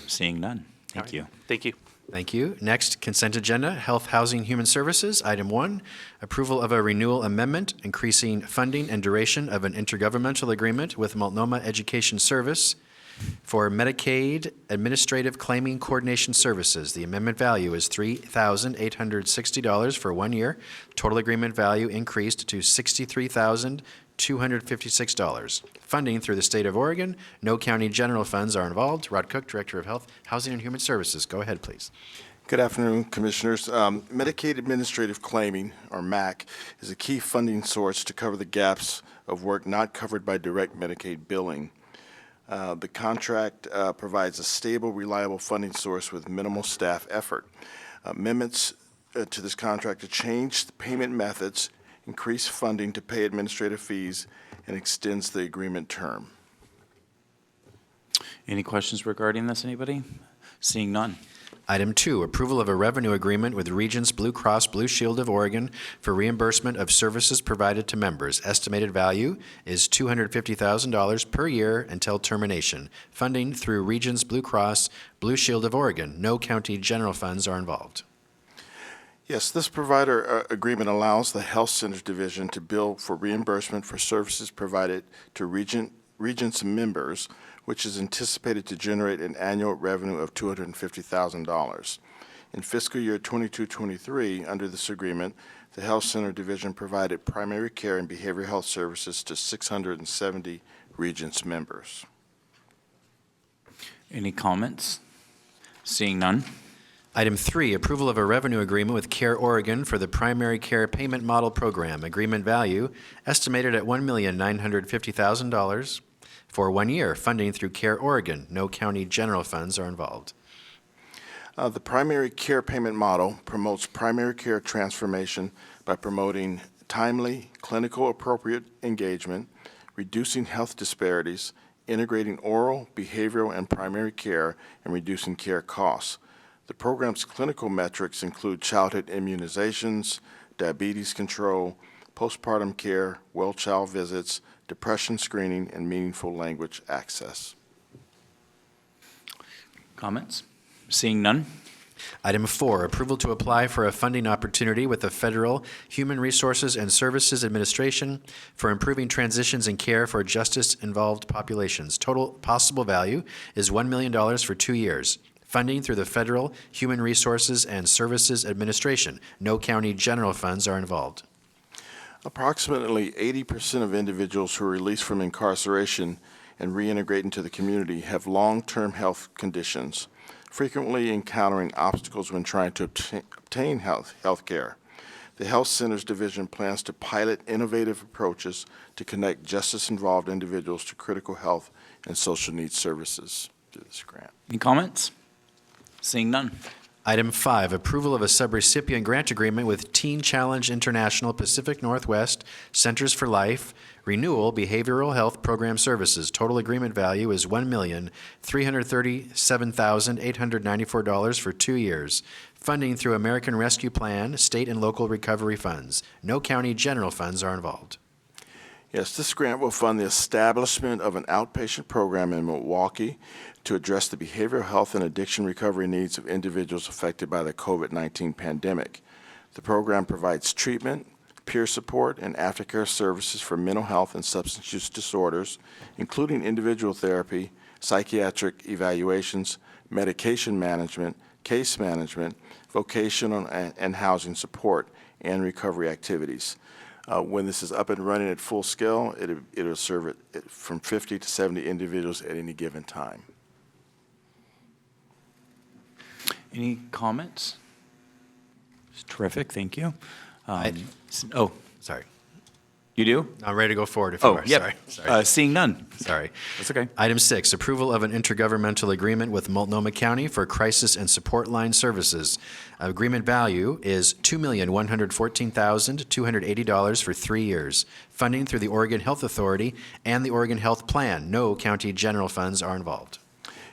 A: Seeing none. Thank you.
K: Thank you.
B: Thank you. Next, consent agenda, Health, Housing, Human Services. Item 1, approval of a renewal amendment increasing funding and duration of an intergovernmental agreement with Multnomah Education Service for Medicaid Administrative Claiming Coordination Services. The amendment value is $3,860 for 1 year. Total agreement value increased to $63,256. Funding through the state of Oregon. No county general funds are involved. Rod Cook, Director of Health, Housing, and Human Services. Go ahead, please.
G: Good afternoon, Commissioners. Medicaid Administrative Claiming, or MAC, is a key funding source to cover the gaps of work not covered by direct Medicaid billing. The contract provides a stable, reliable funding source with minimal staff effort. Amendments to this contract to change the payment methods, increase funding to pay administrative fees, and extends the agreement term.
A: Any questions regarding this, anybody? Seeing none.
B: Item 2, approval of a revenue agreement with Regents Blue Cross Blue Shield of Oregon for reimbursement of services provided to members. Estimated value is $250,000 per year until termination. Funding through Regents Blue Cross Blue Shield of Oregon. No county general funds are involved.
G: Yes, this provider agreement allows the Health Centers Division to bill for reimbursement for services provided to Regents members, which is anticipated to generate an annual revenue of $250,000. In fiscal year 22-23, under this agreement, the Health Center Division provided primary care and behavioral health services to 670 Regents members.
A: Any comments? Seeing none.
B: Item 3, approval of a revenue agreement with Care Oregon for the Primary Care Payment Model Program. Agreement value estimated at $1,950,000 for 1 year. Funding through Care Oregon. No county general funds are involved.
G: The primary care payment model promotes primary care transformation by promoting timely, clinical appropriate engagement, reducing health disparities, integrating oral, behavioral, and primary care, and reducing care costs. The program's clinical metrics include childhood immunizations, diabetes control, postpartum care, well child visits, depression screening, and meaningful language access.
A: Comments? Seeing none.
B: Item 4, approval to apply for a funding opportunity with the Federal Human Resources and Services Administration for improving transitions in care for justice-involved populations. Total possible value is $1 million for 2 years. Funding through the Federal Human Resources and Services Administration. No county general funds are involved.
G: Approximately 80% of individuals who are released from incarceration and reintegrate into the community have long-term health conditions, frequently encountering obstacles when trying to obtain health care. The Health Centers Division plans to pilot innovative approaches to connect justice-involved individuals to critical health and social needs services through this grant.
A: Any comments? Seeing none.
B: Item 5, approval of a subrecipient grant agreement with Teen Challenge International Pacific Northwest Centers for Life Renewal Behavioral Health Program Services. Total agreement value is $1,337,894 for 2 years. Funding through American Rescue Plan, state and local recovery funds. No county general funds are involved.
G: Yes, this grant will fund the establishment of an outpatient program in Milwaukee to address the behavioral health and addiction recovery needs of individuals affected by the COVID-19 pandemic. The program provides treatment, peer support, and aftercare services for mental health and substance use disorders, including individual therapy, psychiatric evaluations, medication management, case management, vocational and housing support, and recovery activities. When this is up and running at full scale, it'll serve from 50 to 70 individuals at any given time.
A: Any comments? It's terrific, thank you.
B: I-
A: Oh,
B: Sorry.
A: you do?
B: I'm ready to go forward if you
A: Oh,
B: are.
A: yep.
B: Sorry.
A: Seeing none.
B: Sorry.
A: That's okay.
B: Item 6, approval of an intergovernmental agreement with Multnomah County for crisis and support line services. Agreement value is $2,114,280 for 3 years. Funding through the Oregon Health Authority and the Oregon Health Plan. No county general funds are involved.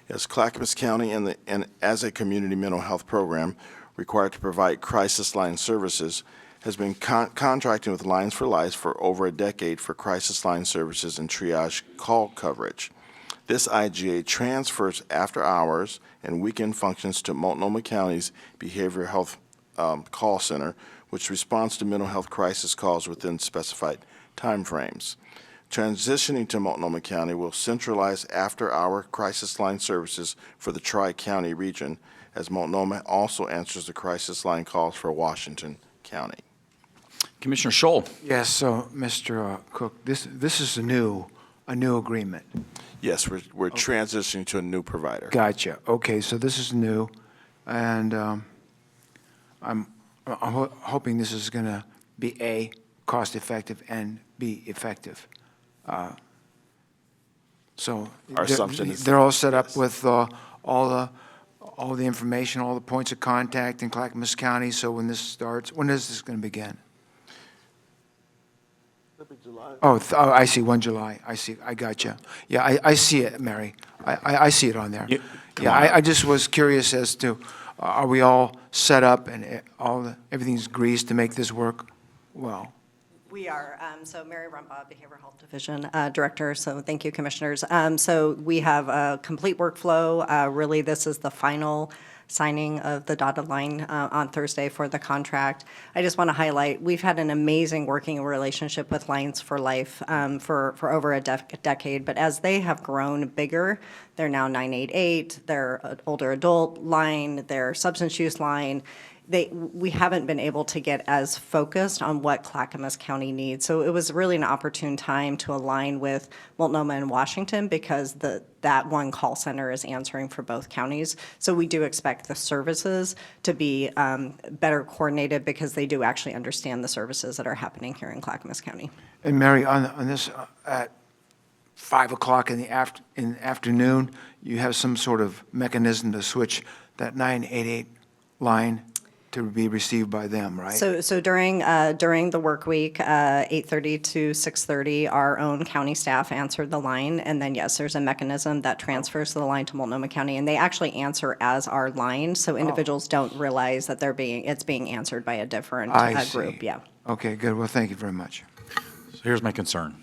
G: Yes, Clackamas County and as a community mental health program required to provide crisis line services has been contracting with Lines for Life for over a decade for crisis line services and triage call coverage. This IGA transfers after hours and weekend functions to Multnomah County's Behavioral Health Call Center, which responds to mental health crisis calls within specified timeframes. Transitioning to Multnomah County will centralize after-hour crisis line services for the Tri-County region, as Multnomah also answers the crisis line calls for Washington County.
A: Commissioner Scholl.
D: Yes, so, Mr. Cook, this is a new agreement.
G: Yes, we're transitioning to a new provider.
D: Gotcha. Okay, so this is new, and I'm hoping this is going to be A, cost-effective, and B, effective. So
G: Our assumption is-
D: they're all set up with all the information, all the points of contact in Clackamas County, so when this starts, when is this going to begin? Oh, I see, 1 July. I see, I got you. Yeah, I see it, Mary. I see it on there.
A: come
D: Yeah,
A: on up.
D: I just was curious as to, are we all set up and everything's greased to make this work well?
L: We are. So Mary Rumbaugh, Behavioral Health Division Director, so thank you, Commissioners. So we have a complete workflow. Really, this is the final signing of the dotted line on Thursday for the contract. I just want to highlight, we've had an amazing working relationship with Lions for Life for over a decade, but as they have grown bigger, they're now 988, their older adult line, their substance use line, we haven't been able to get as focused on what Clackamas County needs. So it was really an opportune time to align with Multnomah and Washington because that one call center is answering for both counties. So we do expect the services to be better coordinated because they do actually understand the services that are happening here in Clackamas County.
D: And Mary, on this, at 5 o'clock in the afternoon, you have some sort of mechanism to switch that 988 line to be received by them, right?
L: So during the work week, 8:30 to 6:30, our own county staff answered the line, and then yes, there's a mechanism that transfers the line to Multnomah County, and they actually answer as our line, so individuals don't realize that it's being answered by a different
D: I
L: group.
D: see.
L: Yeah.
D: Okay, good. Well, thank you very much.
A: So here's my concern.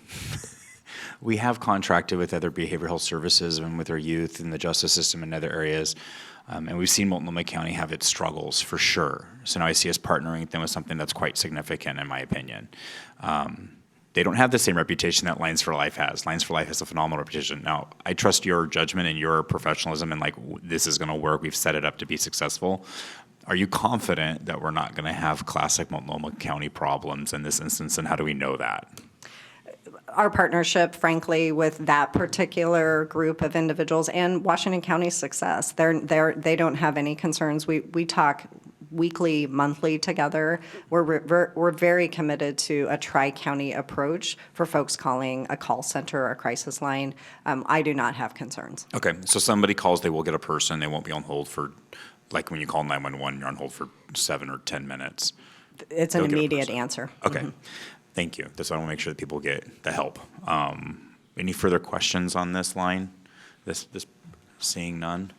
A: We have contracted with other behavioral health services and with our youth in the justice system and other areas. And we've seen Multnomah County have its struggles for sure. So now I see us partnering with them with something that's quite significant in my opinion. They don't have the same reputation that Lions for Life has. Lions for Life has a phenomenal reputation. Now, I trust your judgment and your professionalism and this is gonna work. We've set it up to be successful. Are you confident that we're not gonna have classic Multnomah County problems in this instance, and how do we know that?
L: Our partnership, frankly, with that particular group of individuals and Washington County's success, they don't have any concerns. We talk weekly, monthly together. We're very committed to a tri-county approach for folks calling a call center or a crisis line. I do not have concerns.
A: Okay, so somebody calls, they will get a person, they won't be on hold for, like when you call 911, you're on hold for 7 or 10 minutes.
L: It's an
A: They'll get a
L: immediate
A: person.
L: answer.
A: Okay, thank you. That's why I want to make sure that people get the help. Any further questions on this line? This seeing none?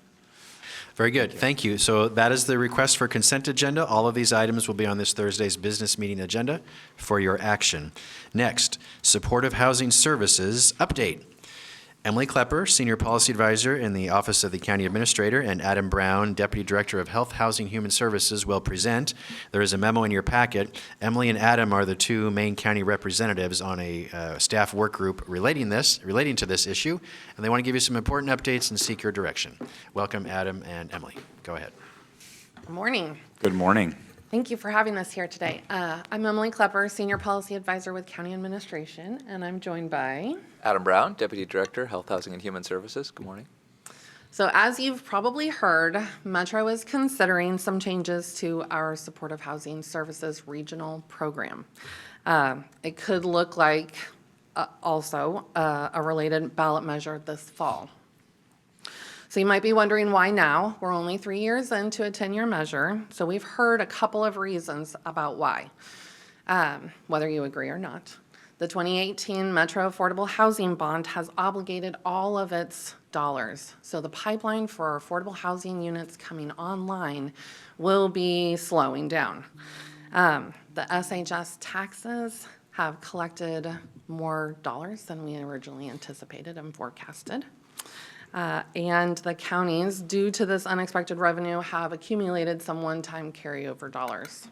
B: Very good, thank you. So that is the request for consent agenda. All of these items will be on this Thursday's business meeting agenda for your action. Next, Supportive Housing Services update. Emily Klepper, Senior Policy Advisor in the Office of the County Administrator, and Adam Brown, Deputy Director of Health, Housing, Human Services, will present. There is a memo in your packet. Emily and Adam are the two main county representatives on a staff work group relating to this issue, and they want to give you some important updates and seek your direction. Welcome, Adam and Emily. Go ahead.
M: Good morning.
A: Good morning.
M: Thank you for having us here today. I'm Emily Klepper, Senior Policy Advisor with County Administration, and I'm joined by...
N: Adam Brown, Deputy Director, Health, Housing, and Human Services. Good morning.
M: So as you've probably heard, Metro is considering some changes to our Supportive Housing Services regional program. It could look like also a related ballot measure this fall. So you might be wondering why now? We're only 3 years into a 10-year measure, so we've heard a couple of reasons about why, whether you agree or not. The 2018 Metro Affordable Housing Bond has obligated all of its dollars. So the pipeline for affordable housing units coming online will be slowing down. The SHS taxes have collected more dollars than we originally anticipated and forecasted. And the counties, due to this unexpected revenue, have accumulated some one-time carryover dollars.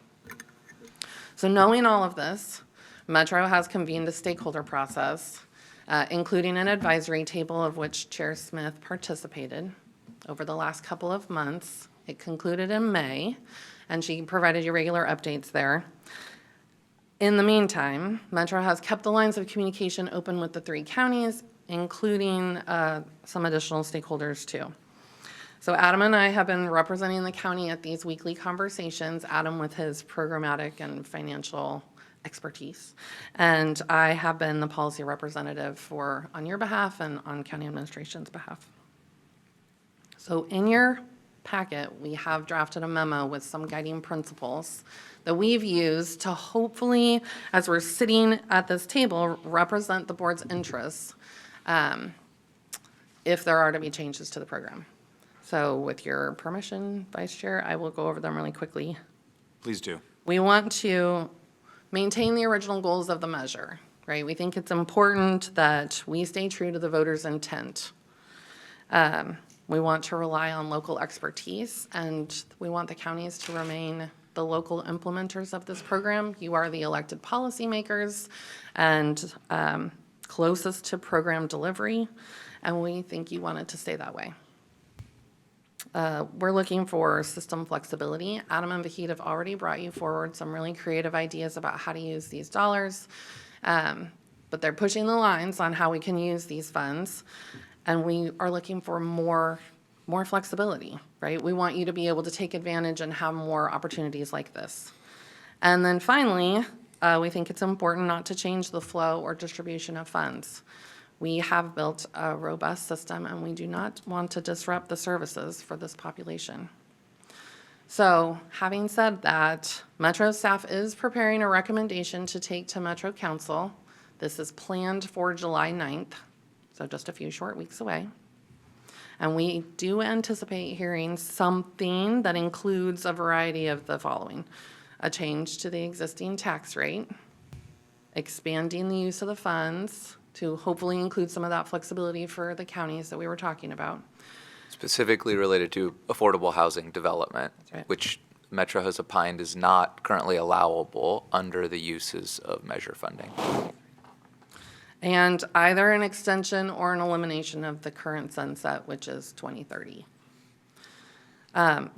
M: So knowing all of this, Metro has convened a stakeholder process, including an advisory table of which Chair Smith participated over the last couple of months. It concluded in May, and she provided you regular updates there. In the meantime, Metro has kept the lines of communication open with the 3 counties, including some additional stakeholders too. So Adam and I have been representing the county at these weekly conversations, Adam with his programmatic and financial expertise. And I have been the policy representative on your behalf and on county administration's behalf. So in your packet, we have drafted a memo with some guiding principles that we've used to hopefully, as we're sitting at this table, represent the board's interests if there are to be changes to the program. So with your permission, Vice Chair, I will go over them really quickly.
A: Please do.
M: We want to maintain the original goals of the measure, right? We think it's important that we stay true to the voters' intent. We want to rely on local expertise, and we want the counties to remain the local implementers of this program. You are the elected policymakers and closest to program delivery, and we think you want it to stay that way. We're looking for system flexibility. Adam and Vahid have already brought you forward some really creative ideas about how to use these dollars, but they're pushing the lines on how we can use these funds, and we are looking for more flexibility, right? We want you to be able to take advantage and have more opportunities like this. And then finally, we think it's important not to change the flow or distribution of funds. We have built a robust system, and we do not want to disrupt the services for this population. So, having said that, Metro staff is preparing a recommendation to take to Metro Council. This is planned for July 9th, so just a few short weeks away. And we do anticipate hearing something that includes a variety of the following: a change to the existing tax rate, expanding the use of the funds to hopefully include some of that flexibility for the counties that we were talking about.
N: Specifically related to affordable housing development,
M: right.
N: which Metro has opined is not currently allowable under the uses of measure funding.
M: And either an extension or an elimination of the current sunset, which is 2030.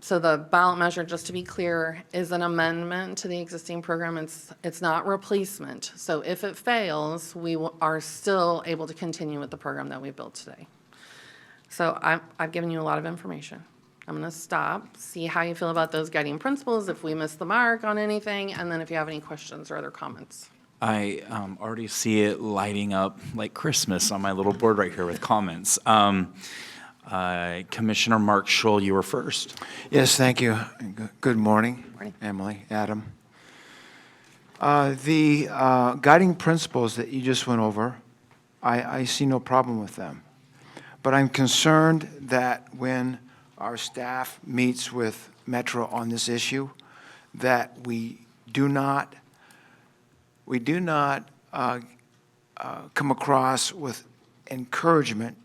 M: So the ballot measure, just to be clear, is an amendment to the existing program. It's not replacement. So if it fails, we are still able to continue with the program that we built today. So I've given you a lot of information. I'm going to stop, see how you feel about those guiding principles, if we missed the mark on anything, and then if you have any questions or other comments.
A: I already see it lighting up like Christmas on my little board right here with comments. Commissioner Mark Scholl, you were first.
D: Yes, thank you. Good morning,
M: Morning.
D: Emily, Adam. The guiding principles that you just went over, I see no problem with them. But I'm concerned that when our staff meets with Metro on this issue, that we do not come across with encouragement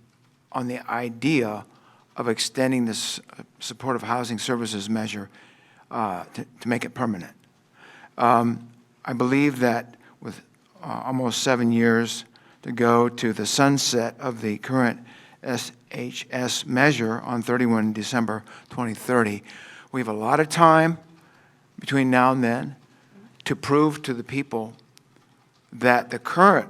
D: on the idea of extending this supportive housing services measure to make it permanent. I believe that with almost 7 years to go to the sunset of the current SHS measure on 31 December 2030, we have a lot of time between now and then to prove to the people that the current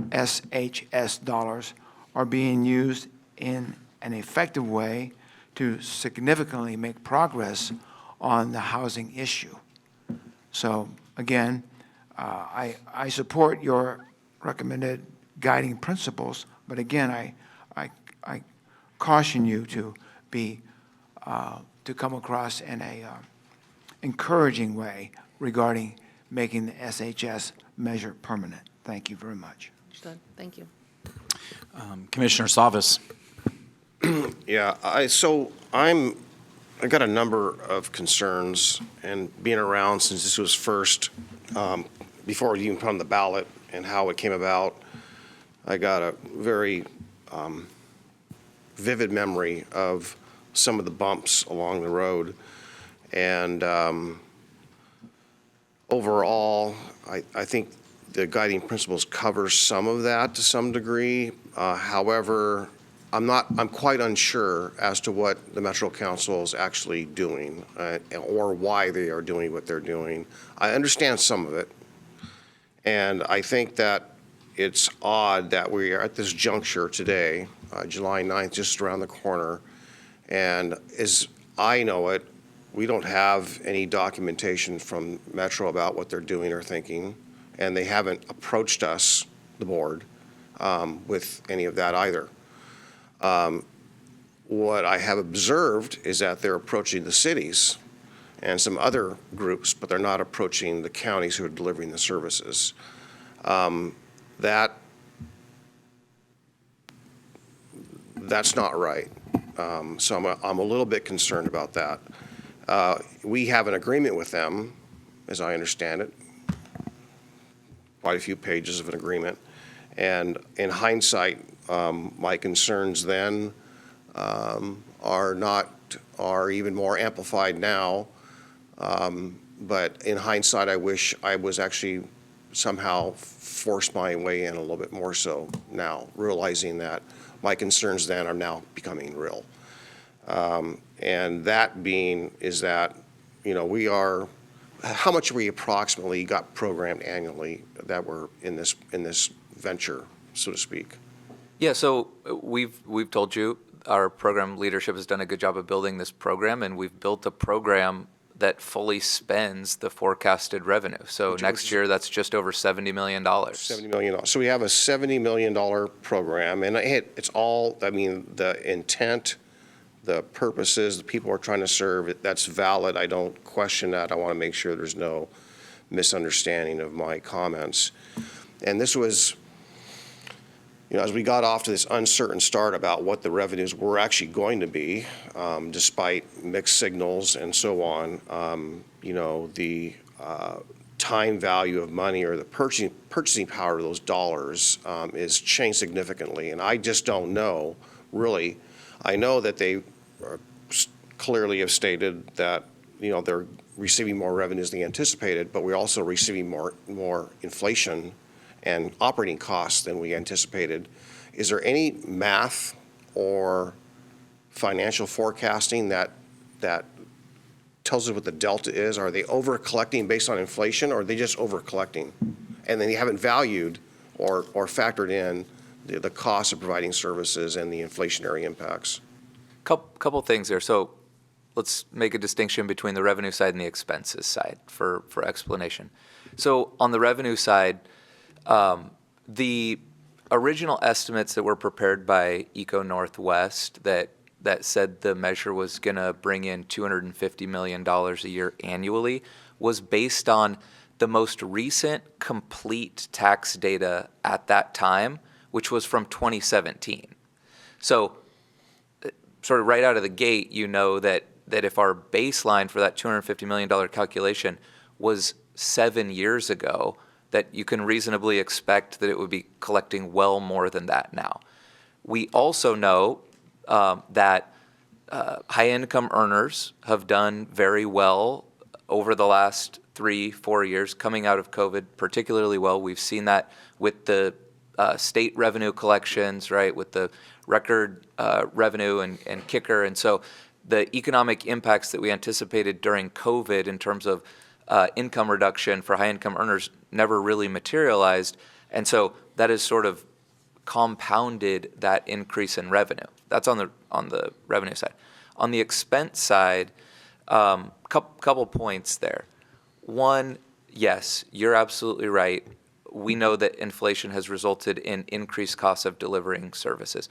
D: SHS dollars are being used in an effective way to significantly make progress on the housing issue. So again, I support your recommended guiding principles, but again, I caution you to come across in a encouraging way regarding making the SHS measure permanent. Thank you very much.
M: Understood. Thank you.
A: Commissioner Savas.
F: Yeah, I got a number of concerns, and being around since this was first, before it even put on the ballot and how it came about, I got a very vivid memory of some of the bumps along the road. And overall, I think the guiding principles cover some of that to some degree. However, I'm quite unsure as to what the Metro Council is actually doing or why they are doing what they're doing. I understand some of it, and I think that it's odd that we are at this juncture today, July 9th, just around the corner, and as I know it, we don't have any documentation from Metro about what they're doing or thinking. and they haven't approached us, the board, with any of that either. What I have observed is that they're approaching the cities and some other groups, but they're not approaching the counties who are delivering the services. That's not right. So I'm a little bit concerned about that. We have an agreement with them, as I understand it, quite a few pages of an agreement. And in hindsight, my concerns then are even more amplified now. But in hindsight, I wish I was actually somehow forced my way in a little bit more so now, realizing that my concerns then are now becoming real. And that being is that, how much we approximately got programmed annually that were in this venture, so to speak?
N: Yeah, so we've told you, our program leadership has done a good job of building this program, and we've built a program that fully spends the forecasted revenue. So next year, that's just over $70 million.
F: $70 million. So we have a $70 million program, and it's all, the intent, the purposes, the people we're trying to serve, that's valid. I don't question that. I want to make sure there's no misunderstanding of my comments. And this was, as we got off to this uncertain start about what the revenues were actually going to be, despite mixed signals and so on, the time value of money or the purchasing power of those dollars is changed significantly. And I just don't know, really. I know that they clearly have stated that, they're receiving more revenues than they anticipated, but we're also receiving more inflation and operating costs than we anticipated. Is there any math or financial forecasting that tells us what the delta is? Are they over-collecting based on inflation, or are they just over-collecting? And then you haven't valued or factored in the cost of providing services and the inflationary impacts.
N: Couple things there. So let's make a distinction between the revenue side and the expenses side for explanation. So on the revenue side, the original estimates that were prepared by Eco Northwest that said the measure was going to bring in $250 million a year annually was based on the most recent complete tax data at that time, which was from 2017. So sort of right out of the gate, that if our baseline for that $250 million calculation was 7 years ago, that you can reasonably expect that it would be collecting well more than that now. We also know that high-income earners have done very well over the last 3-4 years, coming out of COVID particularly well. We've seen that with the state revenue collections, right, with the record revenue and kicker. And so the economic impacts that we anticipated during COVID in terms of income reduction for high-income earners never really materialized. And so that has sort of compounded that increase in revenue. That's on the revenue side. On the expense side, couple points there. One, yes, you're absolutely right. We know that inflation has resulted in increased costs of delivering services,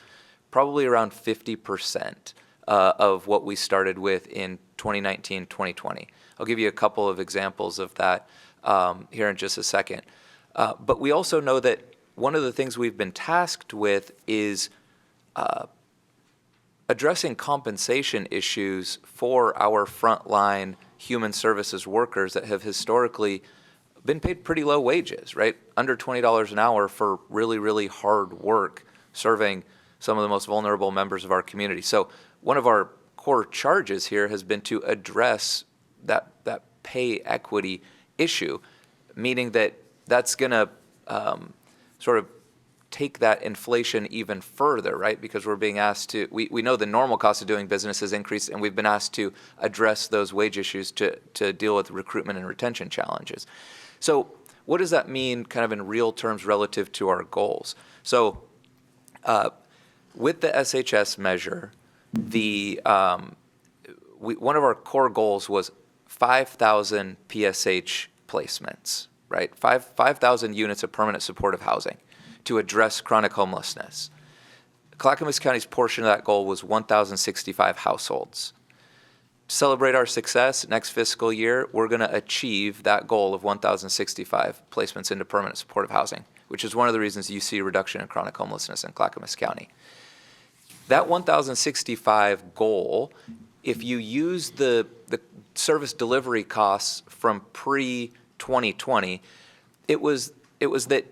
N: probably around 50% of what we started with in 2019, 2020. I'll give you a couple of examples of that here in just a second. But we also know that one of the things we've been tasked with is addressing compensation issues for our frontline human services workers that have historically been paid pretty low wages, right? Under $20 an hour for really, really hard work serving some of the most vulnerable members of our community. So one of our core charges here has been to address that pay equity issue, meaning that that's going to sort of take that inflation even further, right? Because we're being asked to, we know the normal cost of doing business has increased, and we've been asked to address those wage issues to deal with recruitment and retention challenges. So what does that mean kind of in real terms relative to our goals? So with the SHS measure, one of our core goals was 5,000 PSH placements right? 5,000 units of permanent supportive housing to address chronic homelessness. Clackamas County's portion of that goal was 1,065 households. To celebrate our success next fiscal year, we're going to achieve that goal of 1,065 placements into permanent supportive housing, which is one of the reasons you see a reduction in chronic homelessness in Clackamas County. That 1,065 goal, if you use the service delivery costs from pre-2020, it was that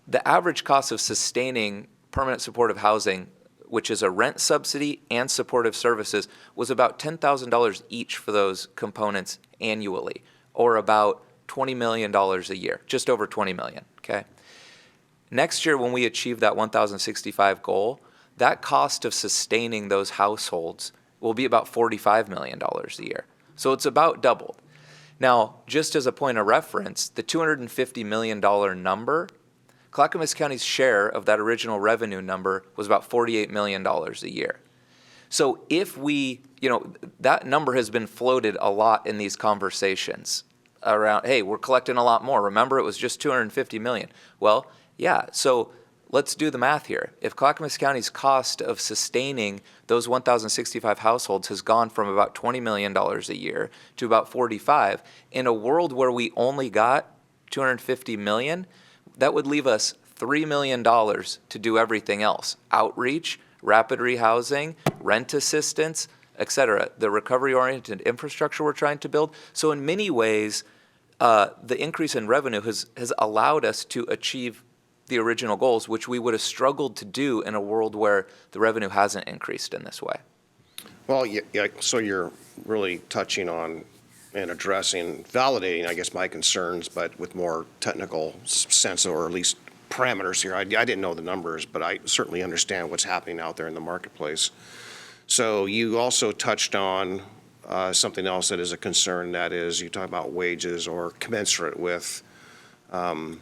N: the average cost of sustaining permanent supportive housing, which is a rent subsidy and supportive services, was about $10,000 each for those components annually, or about $20 million a year, just over $20 million, okay? Next year, when we achieve that 1,065 goal, that cost of sustaining those households will be about $45 million a year. So it's about doubled. Now, just as a point of reference, the $250 million number, Clackamas County's share of that original revenue number was about $48 million a year. So if we, that number has been floated a lot in these conversations around, hey, we're collecting a lot more. Remember, it was just $250 million. Well, yeah, so let's do the math here. If Clackamas County's cost of sustaining those 1,065 households has gone from about $20 million a year to about 45, in a world where we only got $250 million, that would leave us $3 million to do everything else. Outreach, rapid rehousing, rent assistance, et cetera, the recovery-oriented infrastructure we're trying to build. So in many ways, the increase in revenue has allowed us to achieve the original goals, which we would have struggled to do in a world where the revenue hasn't increased in this way.
F: Well, yeah, so you're really touching on and addressing, validating, I guess, my concerns, but with more technical sense, or at least parameters here. I didn't know the numbers, but I certainly understand what's happening out there in the marketplace. So you also touched on something else that is a concern, that is, you talk about wages or commensurate with, well,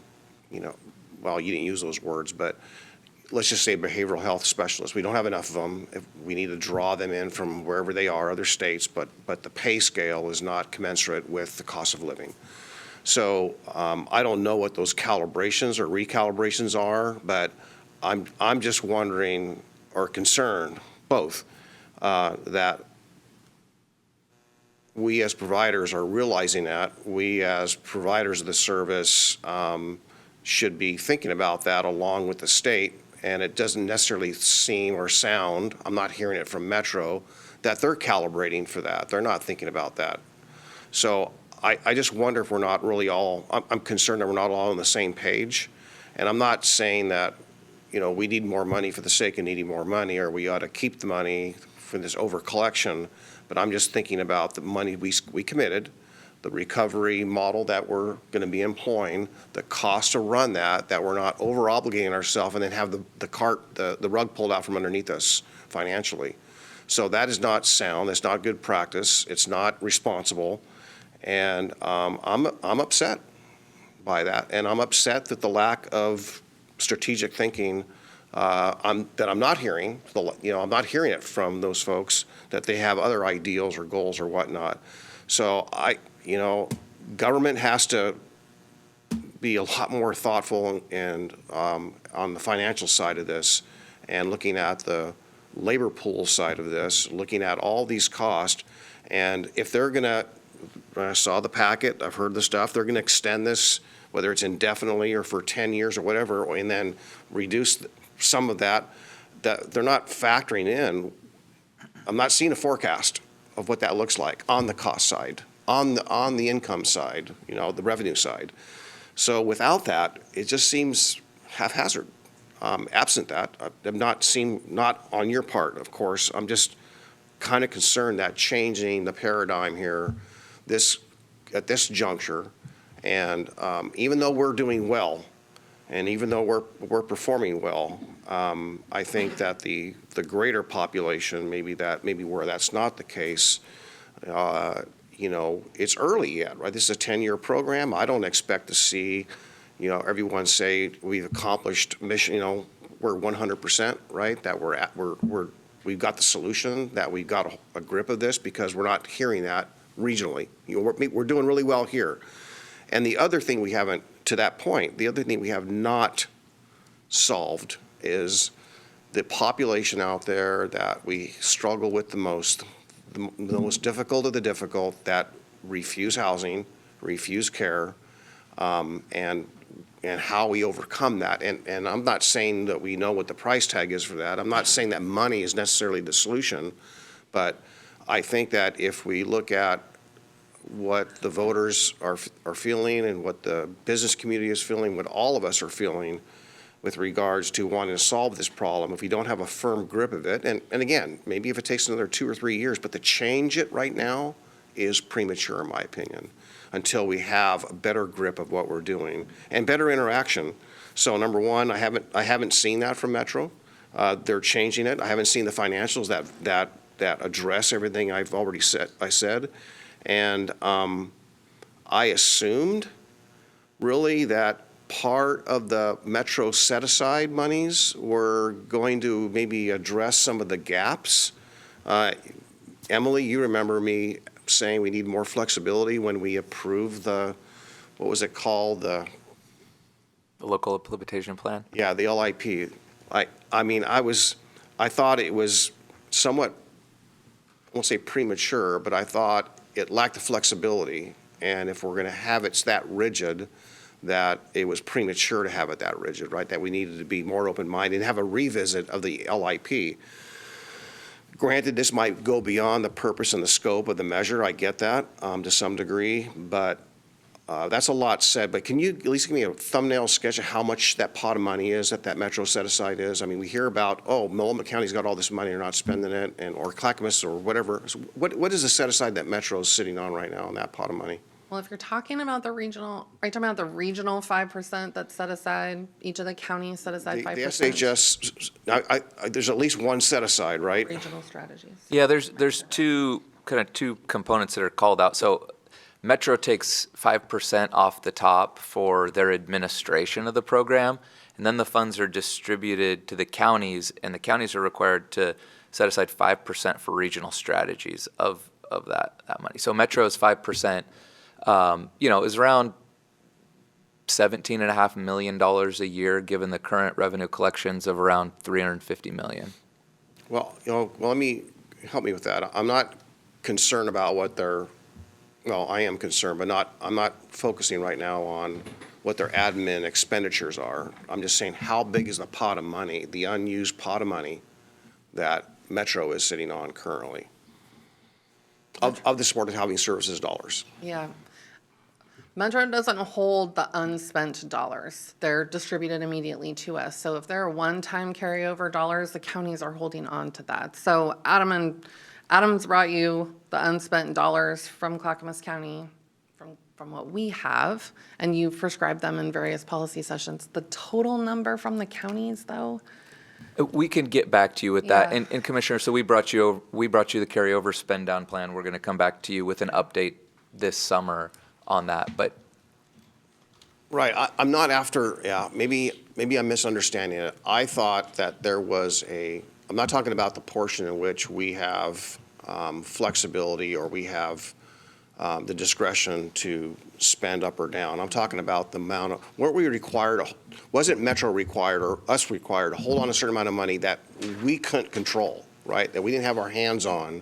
F: you didn't use those words, but let's just say behavioral health specialists. We don't have enough of them. We need to draw them in from wherever they are, other states, but the pay scale is not commensurate with the cost of living. So I don't know what those calibrations or recalibrations are, but I'm just wondering, or concerned, both, that we as providers are realizing that. We as providers of the service should be thinking about that along with the state, and it doesn't necessarily seem or sound, I'm not hearing it from Metro, that they're calibrating for that. They're not thinking about that. So I just wonder if we're not really all, I'm concerned that we're not all on the same page. And I'm not saying that, we need more money for the sake of needing more money, or we ought to keep the money for this over collection, but I'm just thinking about the money we committed, the recovery model that we're going to be employing, the cost to run that we're not over obligating ourselves and then have the rug pulled out from underneath us financially. So that is not sound. It's not good practice. It's not responsible. And I'm upset by that. And I'm upset that the lack of strategic thinking that I'm not hearing. I'm not hearing it from those folks, that they have other ideals or goals or whatnot. So government has to be a lot more thoughtful and on the financial side of this, and looking at the labor pool side of this, looking at all these costs. And if they're going to, I saw the packet, I've heard the stuff, they're going to extend this, whether it's indefinitely or for 10 years or whatever, and then reduce some of that they're not factoring in. I'm not seeing a forecast of what that looks like on the cost side, on the income side, the revenue side. So without that, it just seems haphazard. Absent that, not on your part, of course. I'm just kind of concerned that changing the paradigm here, at this juncture, and even though we're doing well, and even though we're performing well, I think that the greater population, maybe where that's not the case, it's early yet, right? This is a 10-year program. I don't expect to see, everyone say we've accomplished mission, we're 100%, right? That we've got the solution, that we've got a grip of this, because we're not hearing that regionally. We're doing really well here. And the other thing we haven't, to that point, the other thing we have not solved is the population out there that we struggle with the most, the most difficult of the difficult, that refuse housing, refuse care, and how we overcome that. And I'm not saying that we know what the price tag is for that. I'm not saying that money is necessarily the solution, but I think that if we look at what the voters are feeling and what the business community is feeling, what all of us are feeling with regards to wanting to solve this problem, if we don't have a firm grip of it, and again, maybe if it takes another 2 or 3 years, but to change it right now is premature, in my opinion, until we have a better grip of what we're doing and better interaction. So number one, I haven't seen that from Metro. They're changing it. I haven't seen the financials that address everything I've already said. And I assumed really that part of the Metro set-aside monies were going to maybe address some of the gaps. Emily, you remember me saying we need more flexibility when we approved the, what was it called? The
N: local implementation plan?
F: Yeah, the LIP. I mean, I thought it was somewhat, I won't say premature, but I thought it lacked the flexibility. And if we're going to have it that rigid, that it was premature to have it that rigid, right? That we needed to be more open-minded and have a revisit of the LIP. Granted, this might go beyond the purpose and the scope of the measure. I get that to some degree, but that's a lot said. But can you at least give me a thumbnail sketch of how much that pot of money is that Metro set-aside is? I mean, we hear about, oh, Multnomah County's got all this money, they're not spending it, or Clackamas or whatever. So what is the set-aside that Metro is sitting on right now in that pot of money?
M: Well, if you're talking about the regional, are you talking about the regional 5% that's set aside? Each of the counties set aside 5%?
F: The SHS, there's at least one set-aside, right?
M: Regional strategies.
N: Yeah, there's two components that are called out. So Metro takes 5% off the top for their administration of the program, and then the funds are distributed to the counties, and the counties are required to set aside 5% for regional strategies of that money. So Metro's 5%, is around $17.5 million a year, given the current revenue collections of around $350 million.
F: Well, let me help me with that. I'm not concerned about what their, well, I am concerned, but I'm not focusing right now on what their admin expenditures are. I'm just saying, how big is the pot of money, the unused pot of money that Metro is sitting on currently of the supported housing services dollars?
M: Yeah. Metro doesn't hold the unspent dollars. They're distributed immediately to us. So if there are one-time carryover dollars, the counties are holding on to that. So Adam's brought you the unspent dollars from Clackamas County, from what we have, and you've prescribed them in various policy sessions. The total number from the counties, though?
N: We can get back to you with that.
M: Yeah.
N: And Commissioner, so we brought you the carryover spend down plan. We're going to come back to you with an update this summer on that, but.
F: Right, I'm not after, maybe I'm misunderstanding it. I thought that there was I'm not talking about the portion in which we have flexibility or we have the discretion to spend up or down. I'm talking about the amount of, weren't we required, wasn't Metro required or us required to hold on a certain amount of money that we couldn't control, right? That we didn't have our hands on.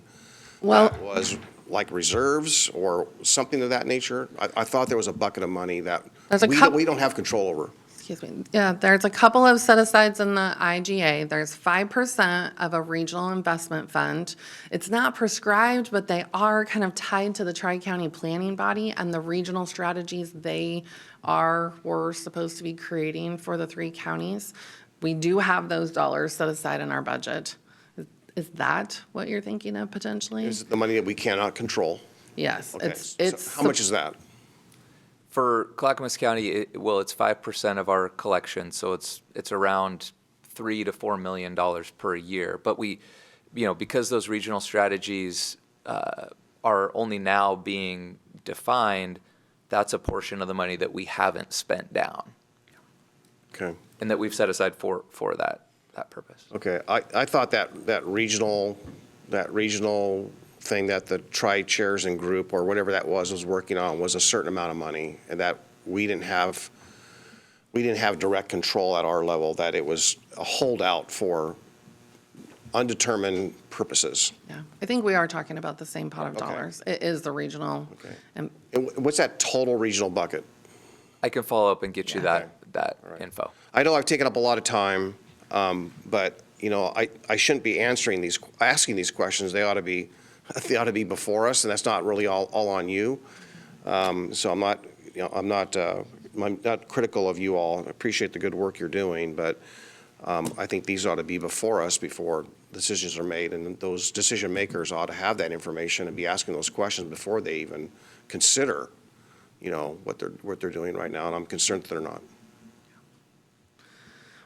M: Well,
F: That was like reserves or something of that nature. I thought there was a bucket of money that we don't have control over.
M: excuse me. Yeah, there's a couple of set-asides in the IGA. There's 5% of a regional investment fund. It's not prescribed, but they are kind of tied to the Tri-County Planning Body and the regional strategies were supposed to be creating for the 3 counties. We do have those dollars set aside in our budget. Is that what you're thinking of potentially?
F: Is it the money that we cannot control?
M: Yes,
F: Okay,
M: it's.
F: so how much is that?
N: For Clackamas County, it's 5% of our collection, so it's around $3 to $4 million per year. But we, because those regional strategies are only now being defined, that's a portion of the money that we haven't spent down.
F: Okay.
N: And that we've set aside for that purpose.
F: Okay, I thought that regional thing that the tri-chairs and group, or whatever that was working on, was a certain amount of money, and that we didn't have direct control at our level, that it was a holdout for undetermined purposes.
M: Yeah, I think we are talking about the same pot of
F: Okay.
M: dollars. It is the regional.
F: Okay.
M: And
F: And what's that total regional bucket?
N: I can follow up and get you that info.
F: I know I've taken up a lot of time, but, you know, I shouldn't be asking these questions. They ought to be before us, and that's not really all on you. So I'm not, you know, I'm not critical of you all. I appreciate the good work you're doing, but I think these ought to be before us before decisions are made, and those decision makers ought to have that information and be asking those questions before they even consider, you know, what they're doing right now, and I'm concerned that they're not.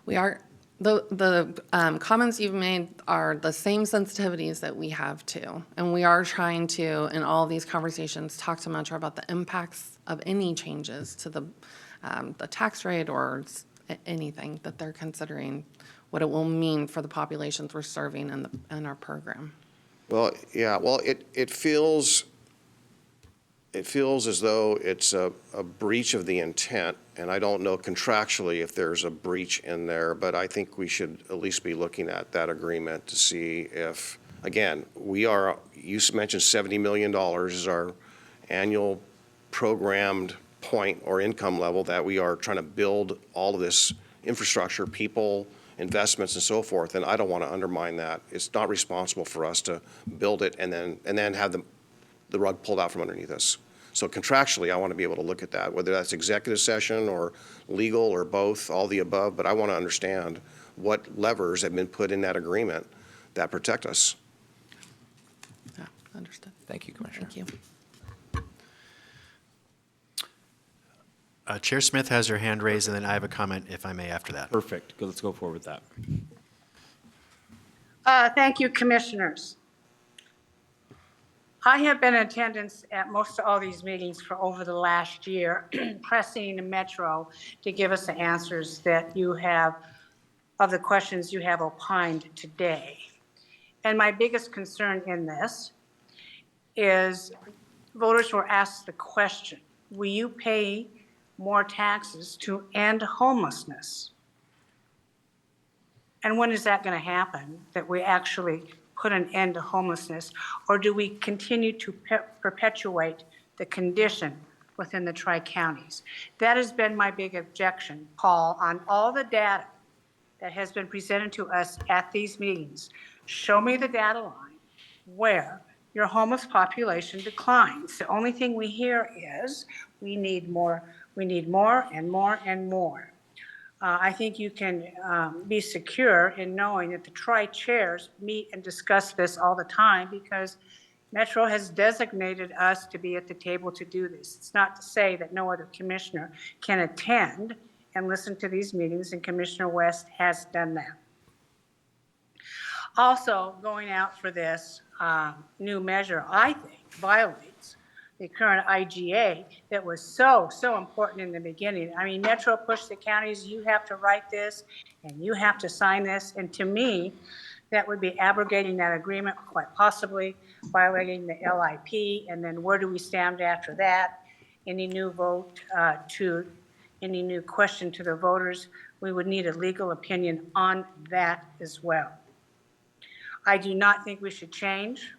M: we are, the comments you've made are the same sensitivities that we have too. And we are trying to, in all these conversations, talk to Metro about the impacts of any changes to the tax rate or anything that they're considering, what it will mean for the populations we're serving in our program.
F: Well, yeah, well, it feels as though it's a breach of the intent, and I don't know contractually if there's a breach in there, but I think we should at least be looking at that agreement to see if, again, you mentioned $70 million is our annual programmed point or income level that we are trying to build all of this infrastructure, people, investments, and so forth, and I don't want to undermine that. It's not responsible for us to build it and then have the rug pulled out from underneath us. So contractually, I want to be able to look at that, whether that's executive session or legal or both, all the above, but I want to understand what levers have been put in that agreement that protect us.
M: Yeah, understood.
N: Thank you, Commissioner.
M: Thank you.
B: Chair Smith has her hand raised, and then I have a comment, if I may, after that.
O: Perfect. Let's go forward with that.
I: Thank you, commissioners. I have been in attendance at most of all these meetings for over the last year, pressing the Metro to give us the answers that you have, of the questions you have opined today. And my biggest concern in this is voters were asked the question, will you pay more taxes to end homelessness? And when is that going to happen, that we actually put an end to homelessness? Or do we continue to perpetuate the condition within the tri-counties? That has been my big objection, Paul, on all the data that has been presented to us at these meetings. Show me the data line where your homeless population declines. The only thing we hear is we need more and more and more. I think you can be secure in knowing that the tri-chairs meet and discuss this all the time, because Metro has designated us to be at the table to do this. It's not to say that no other commissioner can attend and listen to these meetings, and Commissioner West has done that. Also, going out for this new measure, I think, violates the current IGA that was so important in the beginning. I mean, Metro pushed the counties, you have to write this and you have to sign this. And to me, that would be abrogating that agreement, quite possibly violating the LIP. And then where do we stand after that? Any new any new question to the voters, we would need a legal opinion on that as well. I do not think we should change.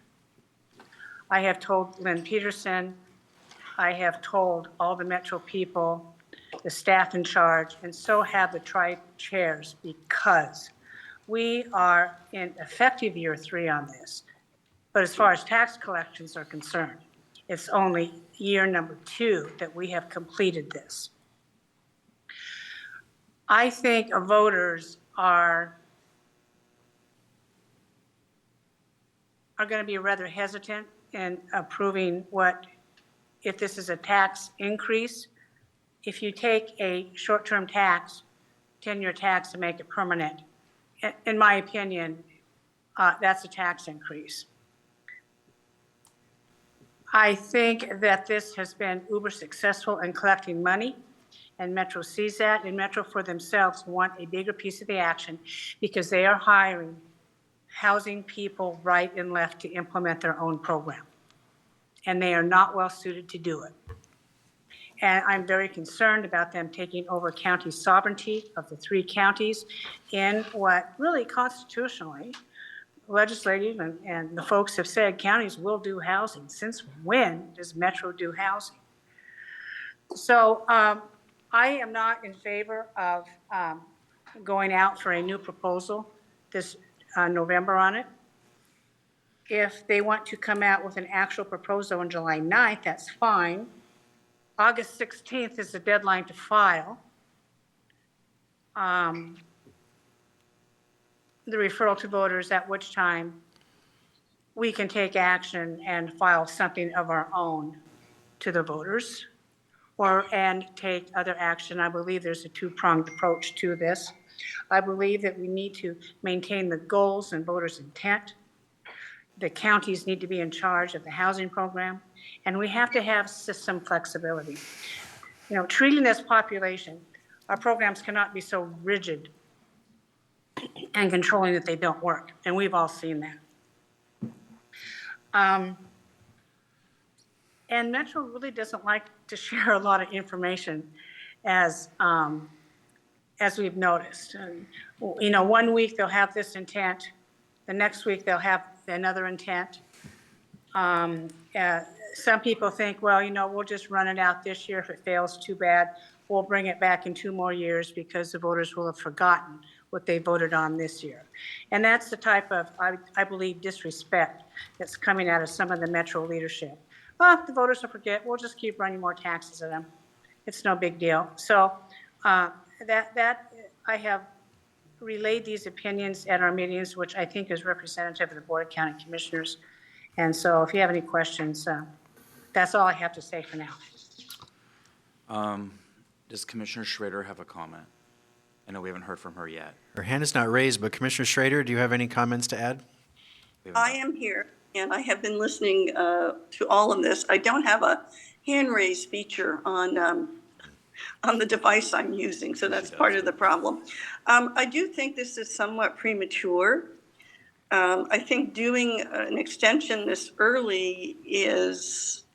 I: I have told Lynn Peterson, I have told all the Metro people, the staff in charge, and so have the tri-chairs, because we are in effective year 3 on this. But as far as tax collections are concerned, it's only year number 2 that we have completed this. I think voters are going to be rather hesitant in approving if this is a tax increase. If you take a short-term tax, 10-year tax, and make it permanent, in my opinion, that's a tax increase. I think that this has been uber successful in collecting money, and Metro sees that, and Metro for themselves want a bigger piece of the action, because they are hiring housing people right and left to implement their own program. And they are not well suited to do it. And I'm very concerned about them taking over county sovereignty of the 3 counties in what really constitutionally, legislative and the folks have said counties will do housing. Since when does Metro do housing? So I am not in favor of going out for a new proposal this November on it. If they want to come out with an actual proposal on July 9th, that's fine. August 16th is the deadline to file the referral to voters, at which time we can take action and file something of our own to the voters and take other action. I believe there's a 2-pronged approach to this. I believe that we need to maintain the goals and voters' intent. The counties need to be in charge of the housing program, and we have to have system flexibility. You know, treating this population, our programs cannot be so rigid and controlling that they don't work, and we've all seen that. And Metro really doesn't like to share a lot of information as we've noticed. And, you know, one week they'll have this intent, the next week they'll have another intent. Some people think, well, you know, we'll just run it out this year. If it fails, too bad. We'll bring it back in 2 more years because the voters will have forgotten what they voted on this year. And that's the type of, I believe, disrespect that's coming out of some of the Metro leadership. Well, the voters will forget. We'll just keep running more taxes at them. It's no big deal. So I have relayed these opinions at our meetings, which I think is representative of the Board of County Commissioners. And so if you have any questions, that's all I have to say for now.
A: Does Commissioner Schrader have a comment? I know we haven't heard from her yet.
B: Her hand is not raised, but Commissioner Schrader, do you have any comments to add?
O: I am here, and I have been listening to all of this. I don't have a hand raise feature on the device I'm using, so that's part of the problem. I do think this is somewhat premature. I think doing an extension this early is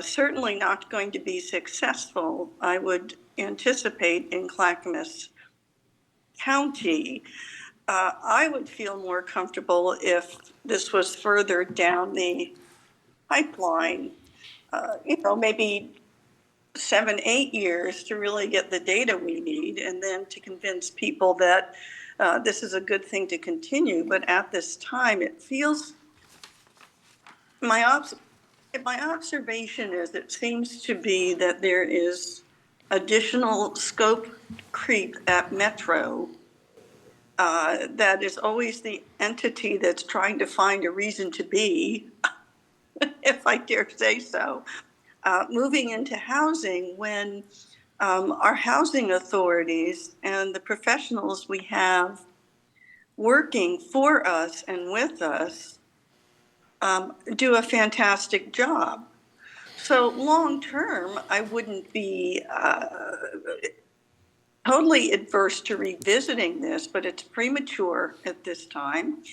O: certainly not going to be successful. I would anticipate in Clackamas County. I would feel more comfortable if this was further down the pipeline, maybe 7-8 years to really get the data we need, and then to convince people that this is a good thing to continue. But at this time, it feels, my observation is it seems to be that there is additional scope creep at Metro that is always the entity that's trying to find a reason to be, if I dare say so, moving into housing when our housing authorities and the professionals we have working for us and with us do a fantastic job. So long term, I wouldn't be totally adverse to revisiting this, but it's premature at this time.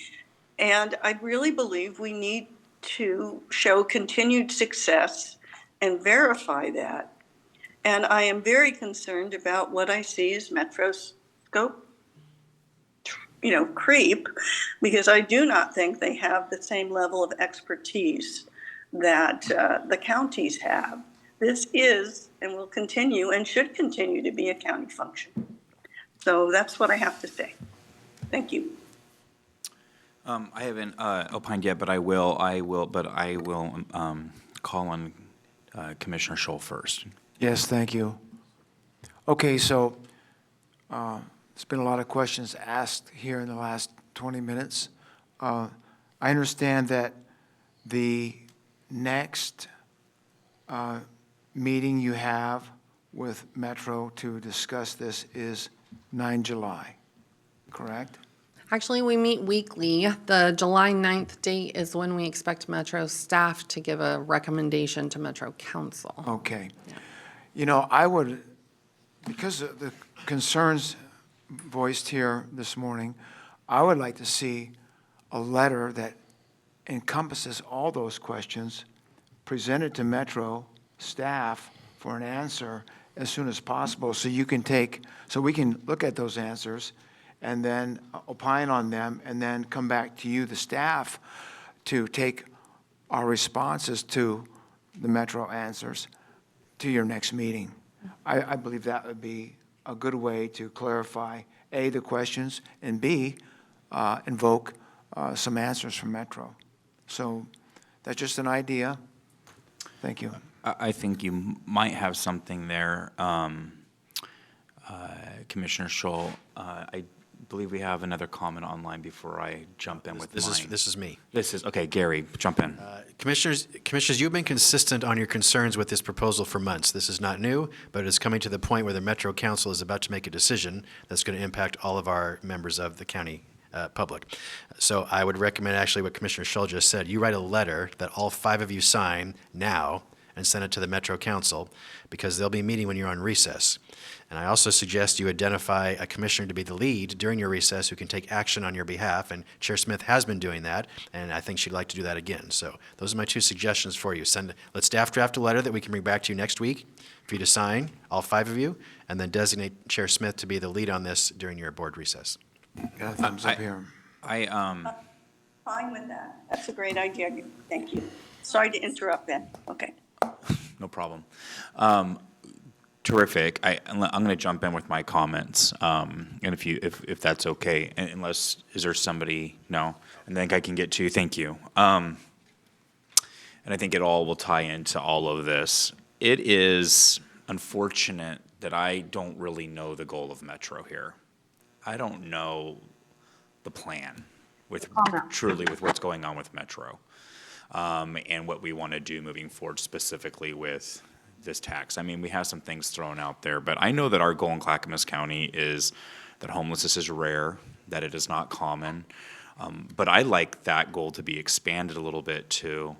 O: And I really believe we need to show continued success and verify that. And I am very concerned about what I see as Metro scope, creep, because I do not think they have the same level of expertise that the counties have. This is and will continue and should continue to be a county function. So that's what I have to say. Thank you.
A: I haven't opined yet, but I will call on Commissioner Scholl first.
D: Yes, thank you. Okay, so there's been a lot of questions asked here in the last 20 minutes. I understand that the next meeting you have with Metro to discuss this is 9 July, correct?
M: Actually, we meet weekly. The July 9th date is when we expect Metro staff to give a recommendation to Metro Council.
D: Okay. Yeah. I would, because of the concerns voiced here this morning, I would like to see a letter that encompasses all those questions, present it to Metro staff for an answer as soon as possible, so we can look at those answers and then opine on them, and then come back to you, the staff, to take our responses to the Metro answers to your next meeting. I believe that would be a good way to clarify, A, the questions, and B, invoke some answers from Metro. So that's just an idea. Thank you.
A: I think you might have something there, Commissioner Scholl. I believe we have another comment online before I jump in with mine.
B: This is me.
A: Okay, Gary, jump in.
B: Commissioners, you've been consistent on your concerns with this proposal for months. This is not new, but it is coming to the point where the Metro Council is about to make a decision that's going to impact all of our members of the county public. So I would recommend actually what Commissioner Scholl just said. You write a letter that all 5 of you sign now and send it to the Metro Council, because they'll be meeting when you're on recess. And I also suggest you identify a commissioner to be the lead during your recess who can take action on your behalf, and Chair Smith has been doing that, and I think she'd like to do that again. So those are my 2 suggestions for you. Let staff draft a letter that we can bring back to you next week for you to sign, all 5 of you, and then designate Chair Smith to be the lead on this during your board recess.
D: Got a thumbs up here.
O: Fine with that. That's a great idea. Thank you. Sorry to interrupt, Ben. Okay.
A: No problem. Terrific. I'm going to jump in with my comments, and if that's okay, unless, is there somebody? No? I think I can get to, thank you. And I think it all will tie into all of this. It is unfortunate that I don't really know the goal of Metro here. I don't know the plan truly with what's going on with Metro, and what we want to do moving forward specifically with this tax. I mean, we have some things thrown out there, but I know that our goal in Clackamas County is that homelessness is rare, that it is not common. But I like that goal to be expanded a little bit to,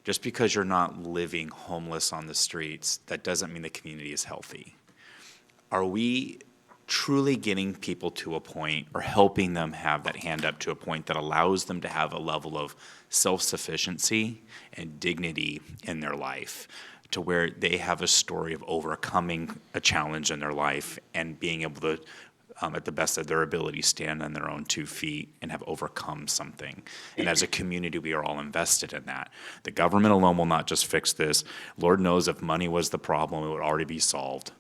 A: just because you're not living homeless on the streets, that doesn't mean the community is healthy. Are we truly getting people to a point, or helping them have that hand up to a point that allows them to have a level of self-sufficiency and dignity in their life, to where they have a story of overcoming a challenge in their life and being able to, at the best of their ability, stand on their own 2 feet and have overcome something. And as a community, we are all invested in that. The government alone will not just fix this. Lord knows if money was the problem, it would already be solved.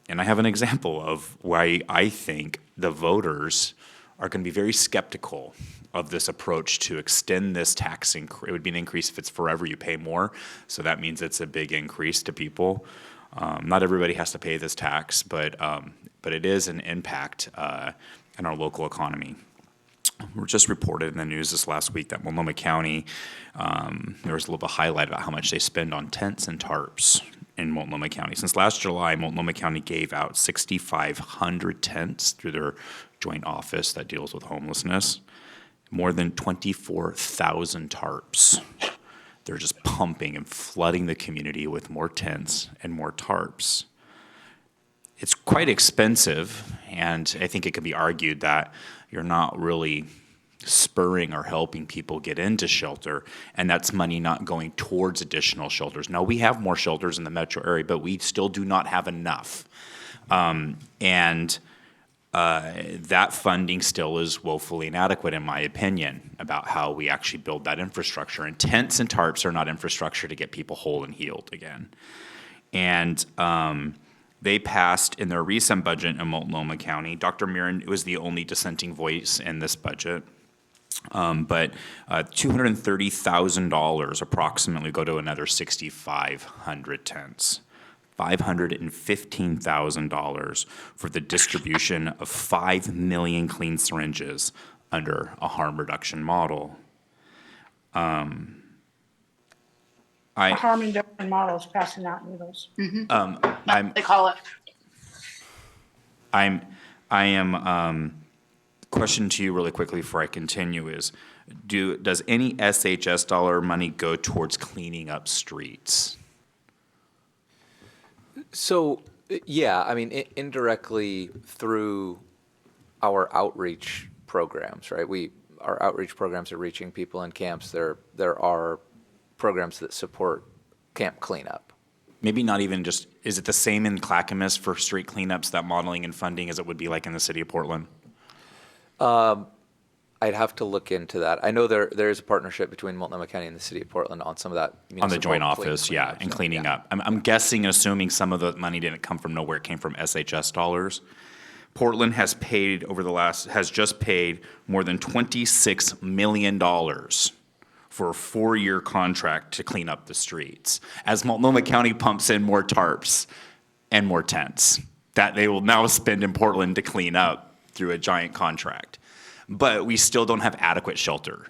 A: And I have an example of why I think the voters are going to be very skeptical of this approach to extend this tax increase. It would be an increase if it's forever you pay more, so that means it's a big increase to people. Not everybody has to pay this tax, but it is an impact in our local economy. We just reported in the news this last week that Multnomah County, there was a little bit of highlight about how much they spend on tents and tarps in Multnomah County. Since last July, Multnomah County gave out 6,500 tents through their joint office that deals with homelessness. More than 24,000 tarps. They're just pumping and flooding the community with more tents and more tarps. It's quite expensive, and I think it could be argued that you're not really spurring or helping people get into shelter, and that's money not going towards additional shelters. Now, we have more shelters in the metro area, but we still do not have enough. That funding still is woefully inadequate, in my opinion, about how we actually build that infrastructure. And tents and tarps are not infrastructure to get people whole and healed again. And they passed in their recent budget in Multnomah County. Dr. Mirren was the only dissenting voice in this budget. But $230,000 approximately go to another 6,500 tents. $515,000 for the distribution of 5 million clean syringes under a harm reduction model.
I: Harm reduction model is passing out needles.
A: They
I: call it.
A: I am, question to you really quickly before I continue is, does any SHS dollar money go towards cleaning up streets?
N: So, yeah, I mean, indirectly through our outreach programs, right? our outreach programs are reaching people in camps, there are programs that support camp cleanup.
A: Maybe not even just, is it the same in Clackamas for street cleanups, that modeling and funding, as it would be like in the city of Portland?
N: I'd have to look into that. I know there is a partnership between Multnomah County and the city of Portland on some of that.
A: On the joint
N: municipal
A: office, yeah,
N: cleanup
A: and
N: stuff,
A: cleaning
N: yeah.
A: up. I'm guessing, assuming some of the money didn't come from nowhere, it came from SHS dollars. Portland has paid has just paid more than $26 million for a 4-year contract to clean up the streets, as Multnomah County pumps in more tarps and more tents that they will now spend in Portland to clean up through a giant contract. But we still don't have adequate shelter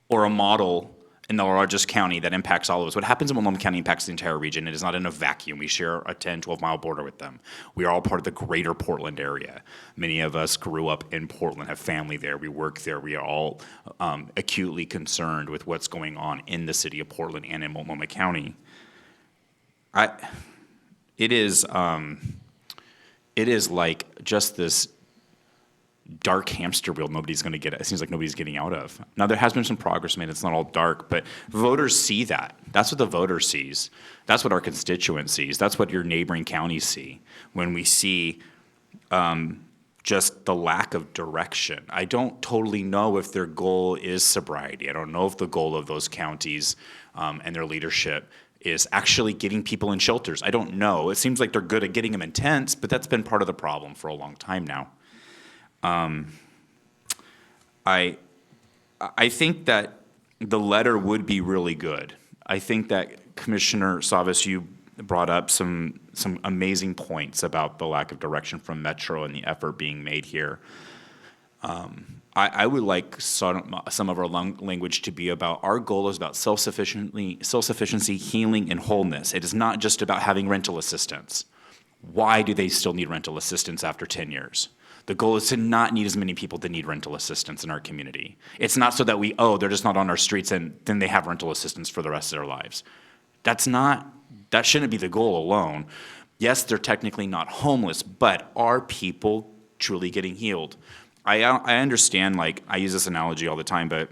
A: or a model in the largest county that impacts all of us. What happens in Multnomah County impacts the entire region. It is not in a vacuum. We share a 10, 12-mile border with them. We are all part of the greater Portland area. Many of us grew up in Portland, have family there. We work there. We are all acutely concerned with what's going on in the city of Portland and in Multnomah County. It is like just this dark hamster wheel it seems like nobody's getting out of. Now, there has been some progress made. It's not all dark, but voters see that. That's what the voter sees. That's what our constituent sees. That's what your neighboring counties see when we see just the lack of direction. I don't totally know if their goal is sobriety. I don't know if the goal of those counties and their leadership is actually getting people in shelters. I don't know. It seems like they're good at getting them in tents, but that's been part of the problem for a long time now. I think that the letter would be really good. I think that Commissioner Savas, you brought up some amazing points about the lack of direction from Metro and the effort being made here. I would like some of our language to be about, our goal is about self-sufficiency, healing, and wholeness. It is not just about having rental assistance. Why do they still need rental assistance after 10 years? The goal is to not need as many people that need rental assistance in our community. It's not so that they're just not on our streets and then they have rental assistance for the rest of their lives. That shouldn't be the goal alone. Yes, they're technically not homeless, but are people truly getting healed? I understand, like, I use this analogy all the time, but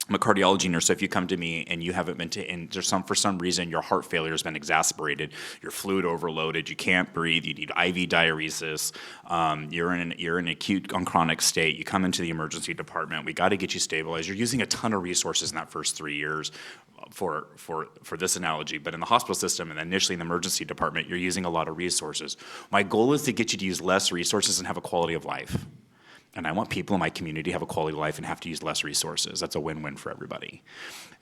A: I'm a cardiology nurse, so if you come to me and you haven't been and for some reason your heart failure has been exacerbated, you're fluid overloaded, you can't breathe, you need IV diuresis, you're in an acute on chronic state, you come into the emergency department, we got to get you stabilized. You're using a ton of resources in that first 3 years for this analogy, but in the hospital system and initially in the emergency department, you're using a lot of resources. My goal is to get you to use less resources and have a quality of life. And I want people in my community to have a quality of life and have to use less resources. That's a win-win for everybody.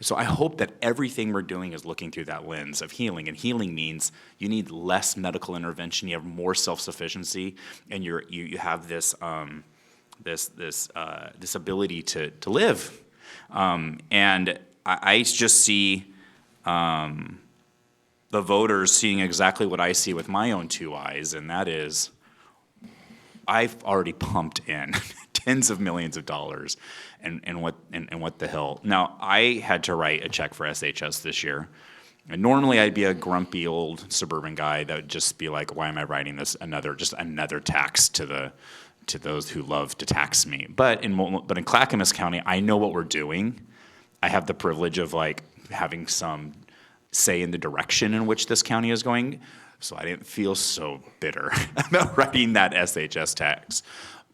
A: So I hope that everything we're doing is looking through that lens of healing. And healing means you need less medical intervention, you have more self-sufficiency, and you have this this ability to live. And I just see the voters seeing exactly what I see with my own 2 eyes, and that is, I've already pumped in tens of millions of dollars, and what the hell. Now, I had to write a check for SHS this year. And normally I'd be a grumpy old suburban guy that would just be like, why am I writing this another tax to those who love to tax me? But in Clackamas County, I know what we're doing. I have the privilege of like having some say in the direction in which this county is going. So I didn't feel so bitter about writing that SHS tax,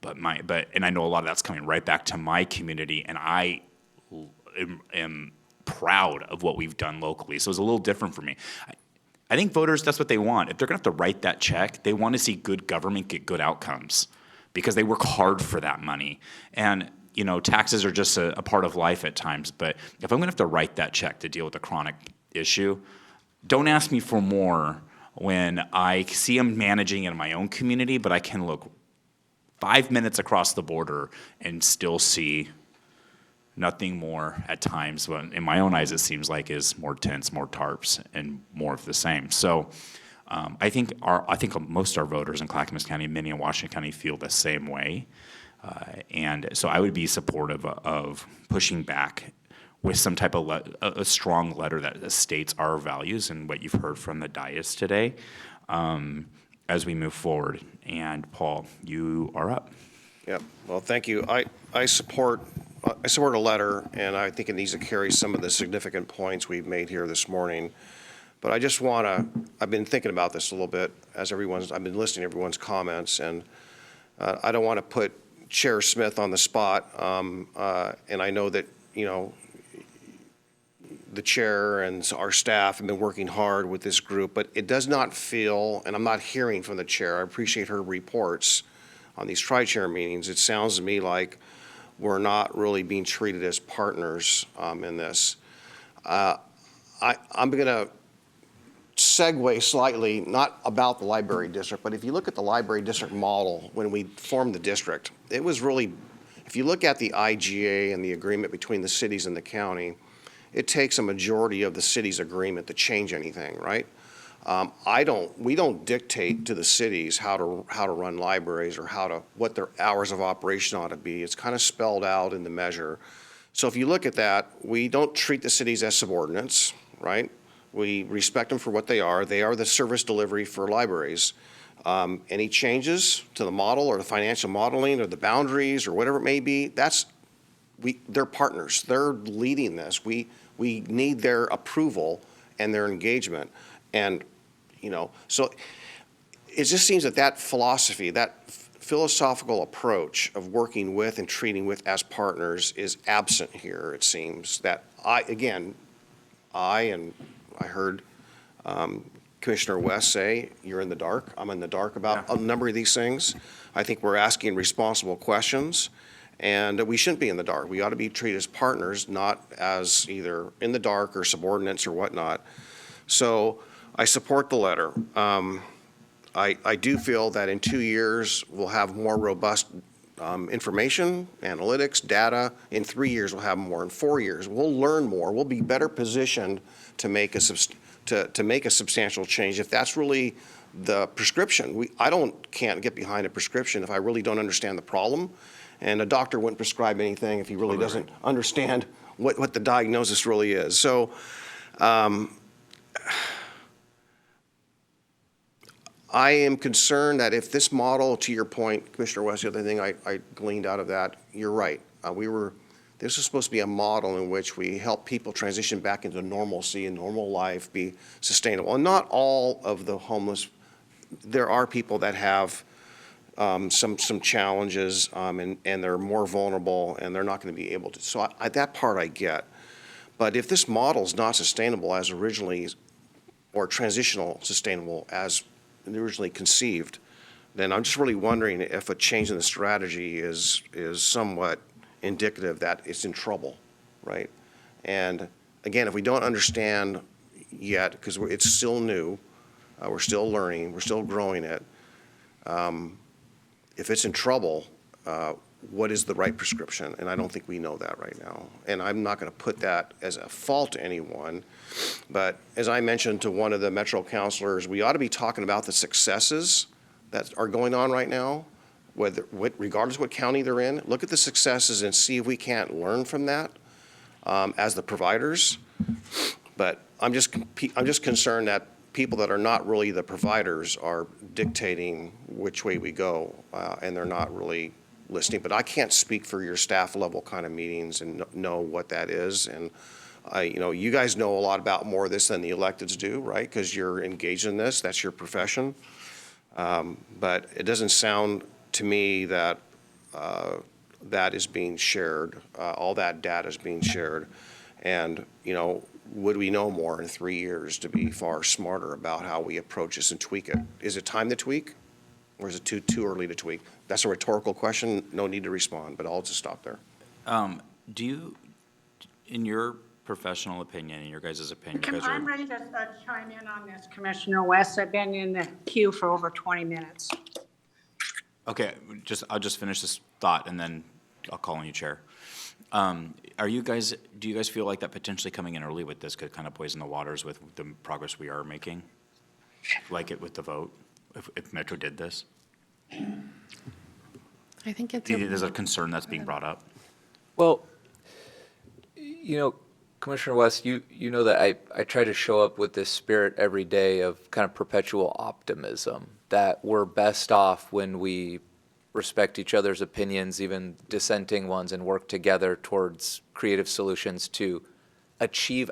A: and I know a lot of that's coming right back to my community, and I am proud of what we've done locally. So it's a little different for me. I think voters, that's what they want. If they're going to have to write that check, they want to see good government get good outcomes because they work hard for that money. And taxes are just a part of life at times. But if I'm going to have to write that check to deal with a chronic issue, don't ask me for more when I see them managing in my own community, but I can look 5 minutes across the border and still see nothing more at times. When in my own eyes, it seems like is more tents, more tarps, and more of the same. So I think most of our voters in Clackamas County, many in Washington County, feel the same way. And so I would be supportive of pushing back with some type of a strong letter that states our values and what you've heard from the dais today as we move forward. And Paul, you are up.
F: Yeah, well, thank you. I support I support a letter, and I think it needs to carry some of the significant points we've made here this morning. But I just want to, I've been thinking about this a little bit as I've been listening to everyone's comments, and I don't want to put Chair Smith on the spot. And I know that, the chair and our staff have been working hard with this group, but it does not feel, and I'm not hearing from the chair, I appreciate her reports on these tri-chair meetings. It sounds to me like we're not really being treated as partners in this. I'm going to segue slightly, not about the library district, but if you look at the library district model when we formed the district, it was really, if you look at the IGA and the agreement between the cities and the county, it takes a majority of the city's agreement to change anything, right? We don't dictate to the cities how to run libraries or what their hours of operation ought to be. It's kind of spelled out in the measure. So if you look at that, we don't treat the cities as subordinates, right? We respect them for what they are. They are the service delivery for libraries. Any changes to the model or the financial modeling or the boundaries or whatever it may be, they're partners. They're leading this. We need their approval and their engagement. And, so it just seems that philosophy, that philosophical approach of working with and treating with as partners is absent here, it seems. That I heard Commissioner West say, you're in the dark. I'm in the dark about a number of these things. I think we're asking responsible questions, and we shouldn't be in the dark. We ought to be treated as partners, not as either in the dark or subordinates or whatnot. So I support the letter. I do feel that in 2 years, we'll have more robust information, analytics, data. In 3 years, we'll have more. In 4 years, we'll learn more. We'll be better positioned to make a substantial change. If that's really the prescription, can't get behind a prescription if I really don't understand the problem. And a doctor wouldn't prescribe anything if he really doesn't understand what the diagnosis really is. So I am concerned that if this model, to your point, Commissioner West, the other thing I gleaned out of that, you're right. This is supposed to be a model in which we help people transition back into normalcy and normal life, be sustainable. And not all of the homeless, there are people that have some challenges and they're more vulnerable and they're not going to be able to. So that part I get. But if this model is not sustainable as originally, or transitional sustainable as originally conceived, then I'm just really wondering if a change in the strategy is somewhat indicative that it's in trouble, right? And again, if we don't understand yet, because it's still new, we're still learning, we're still growing it, if it's in trouble, what is the right prescription? And I don't think we know that right now. And I'm not going to put that as a fault to anyone. But as I mentioned to one of the Metro counselors, we ought to be talking about the successes that are going on right now, regardless of what county they're in. Look at the successes and see if we can't learn from that as the providers. But I'm just concerned that people that are not really the providers are dictating which way we go, and they're not really listening. But I can't speak for your staff level kind of meetings and know what that is. And you guys know a lot about more of this than the electeds do, right? Because you're engaged in this, that's your profession. But it doesn't sound to me that that is being shared, all that data is being shared. And, would we know more in 3 years to be far smarter about how we approach this and tweak it? Is it time to tweak, or is it too early to tweak? That's a rhetorical question, no need to respond, but I'll just stop there.
A: Do you, in your professional opinion, in your guys' opinion,
I: I'm ready to chime in on this, Commissioner West. I've been in the queue for over 20 minutes.
A: Okay, I'll just finish this thought and then I'll call on you, Chair. Do you guys feel like that potentially coming in early with this could kind of poison the waters with the progress we are making? Like it with the vote, if Metro did this?
M: I think it's
A: There's a concern that's being brought up.
N: Well, Commissioner West, you know that I try to show up with this spirit every day of kind of perpetual optimism, that we're best off when we respect each other's opinions, even dissenting ones, and work together towards creative solutions to achieve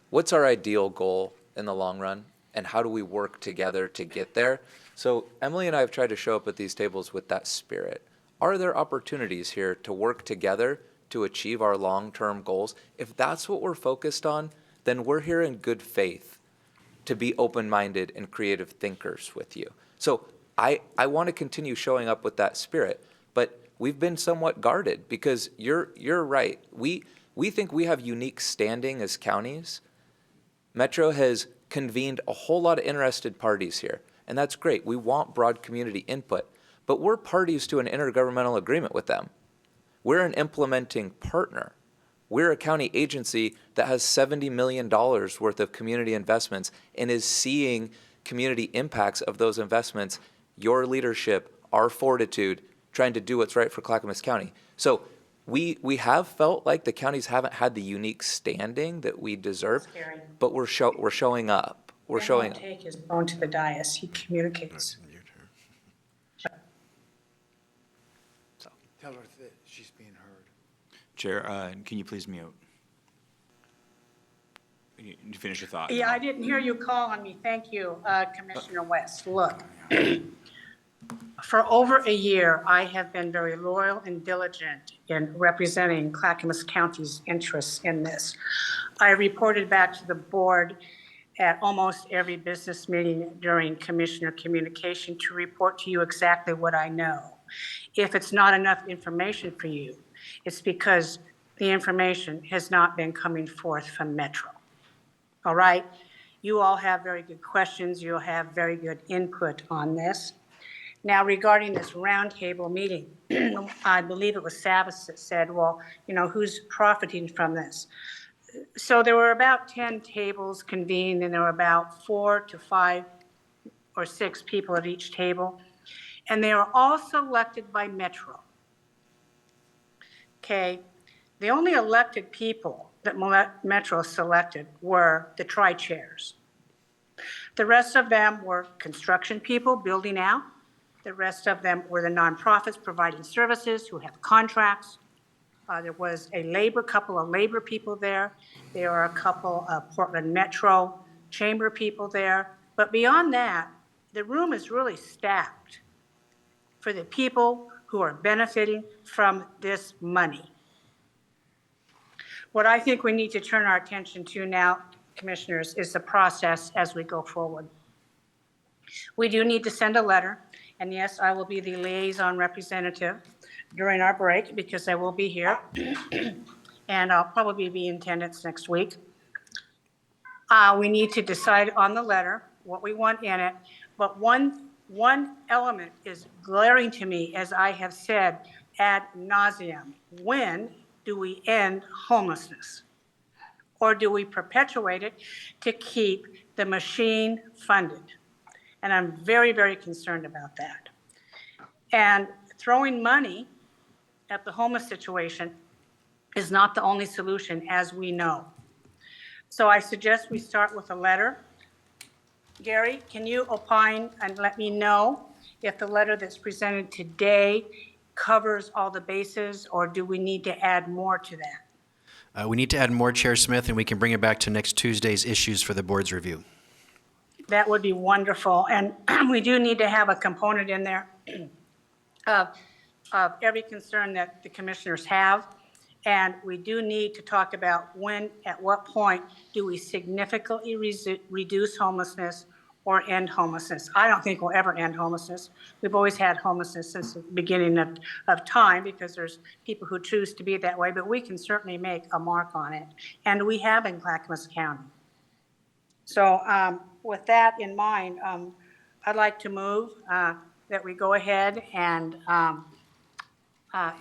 N: what's our ideal goal in the long run, and how do we work together to get there? So Emily and I have tried to show up at these tables with that spirit. Are there opportunities here to work together to achieve our long-term goals? If that's what we're focused on, then we're here in good faith to be open-minded and creative thinkers with you. So I want to continue showing up with that spirit, but we've been somewhat guarded because you're right. We think we have unique standing as counties. Metro has convened a whole lot of interested parties here, and that's great. We want broad community input, but we're parties to an intergovernmental agreement with them. We're an implementing partner. We're a county agency that has $70 million worth of community investments and is seeing community impacts of those investments, your leadership, our fortitude, trying to do what's right for Clackamas County. So we have felt like the counties haven't had the unique standing that we deserve, but we're showing up. We're showing up.
I: Take his phone to the dais. He communicates.
D: Tell her that she's being heard.
A: Chair, can you please mute? You finish your thought.
I: Yeah, I didn't hear you call on me. Thank you, Commissioner West. Look, for over a year, I have been very loyal and diligent in representing Clackamas County's interests in this. I reported back to the board at almost every business meeting during commissioner communication to report to you exactly what I know. If it's not enough information for you, it's because the information has not been coming forth from Metro. All right? You all have very good questions. You'll have very good input on this. Now, regarding this roundtable meeting, I believe it was Savas that said, well, who's profiting from this? So there were about 10 tables convened, and there were about 4 to 5 or 6 people at each table. And they were all selected by Metro. Okay, the only elected people that Metro selected were the tri-chairs. The rest of them were construction people building out. The rest of them were the nonprofits providing services who have contracts. There was a couple of labor people there. There were a couple of Portland Metro Chamber people there. But beyond that, the room is really stacked for the people who are benefiting from this money. What I think we need to turn our attention to now, commissioners, is the process as we go forward. We do need to send a letter, and yes, I will be the liaison representative during our break because I will be here, and I'll probably be in attendance next week. We need to decide on the letter, what we want in it, but one element is glaring to me, as I have said ad nauseum. When do we end homelessness? Or do we perpetuate it to keep the machine funded? And I'm very, very concerned about that. And throwing money at the homeless situation is not the only solution, as we know. So I suggest we start with a letter. Gary, can you opine and let me know if the letter that's presented today covers all the bases, or do we need to add more to that?
B: We need to add more, Chair Smith, and we can bring it back to next Tuesday's issues for the board's review.
I: That would be wonderful. And we do need to have a component in there of every concern that the commissioners have. And we do need to talk about at what point do we significantly reduce homelessness or end homelessness. I don't think we'll ever end homelessness. We've always had homelessness since the beginning of time because there's people who choose to be that way, but we can certainly make a mark on it. And we have in Clackamas County. So with that in mind, I'd like to move that we go ahead and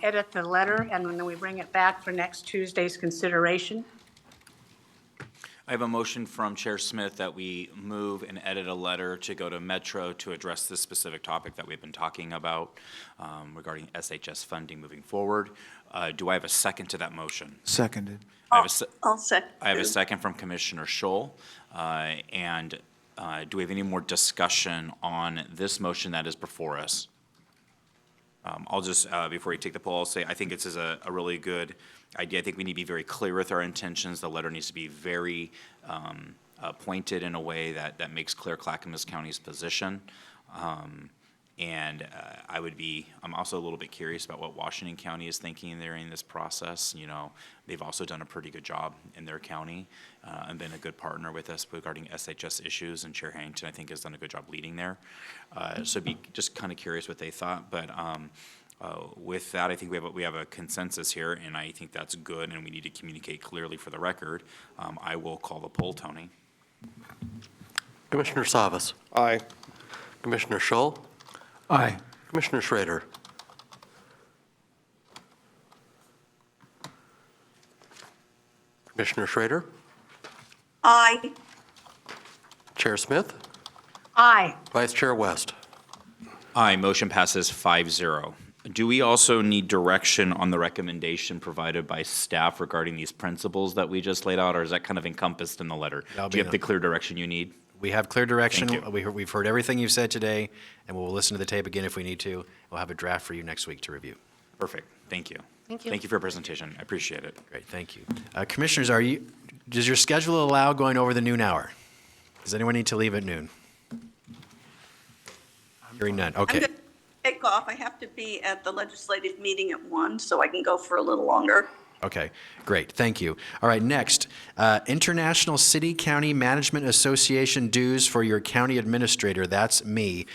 I: edit the letter, and then we bring it back for next Tuesday's consideration.
A: I have a motion from Chair Smith that we move and edit a letter to go to Metro to address this specific topic that we've been talking about regarding SHS funding moving forward. Do I have a second to that motion?
D: Seconded.
O: I'll second.
A: I have a second from Commissioner Scholl. And do we have any more discussion on this motion that is before us? I'll just, before you take the poll, I'll say, I think this is a really good idea. I think we need to be very clear with our intentions. The letter needs to be very pointed in a way that makes clear Clackamas County's position. I'm also a little bit curious about what Washington County is thinking during this process. You know, they've also done a pretty good job in their county and been a good partner with us regarding SHS issues, and Chair Harrington, I think, has done a good job leading there. So be just kind of curious what they thought, but with that, I think we have a consensus here, and I think that's good, and we need to communicate clearly for the record. I will call the poll, Tony.
E: Commissioner Savas.
F: Aye.
E: Commissioner Schull.
D: Aye.
E: Commissioner Schrader. Commissioner Schrader.
O: Aye.
E: Chair Smith.
I: Aye.
E: Vice Chair West.
A: Aye, motion passes 5-0. Do we also need direction on the recommendation provided by staff regarding these principles that we just laid out, or is that kind of encompassed in the letter? Do you have the clear direction you need?
B: We have clear direction.
A: Thank you.
B: We've heard everything you've said today, and we'll listen to the tape again if we need to. We'll have a draft for you next week to review.
A: Perfect, thank you.
M: Thank you.
A: Thank you for your presentation, I appreciate it.
B: Great, thank you. Commissioners, does your schedule allow going over the noon hour? Does anyone need to leave at noon? Hearing none,
O: I'm
B: okay.
O: going to take off. I have to be at the legislative meeting at 1, so I can go for a little longer.
B: Okay, great, thank you. All right, next, International City County Management Association dues for your county administrator, that's me.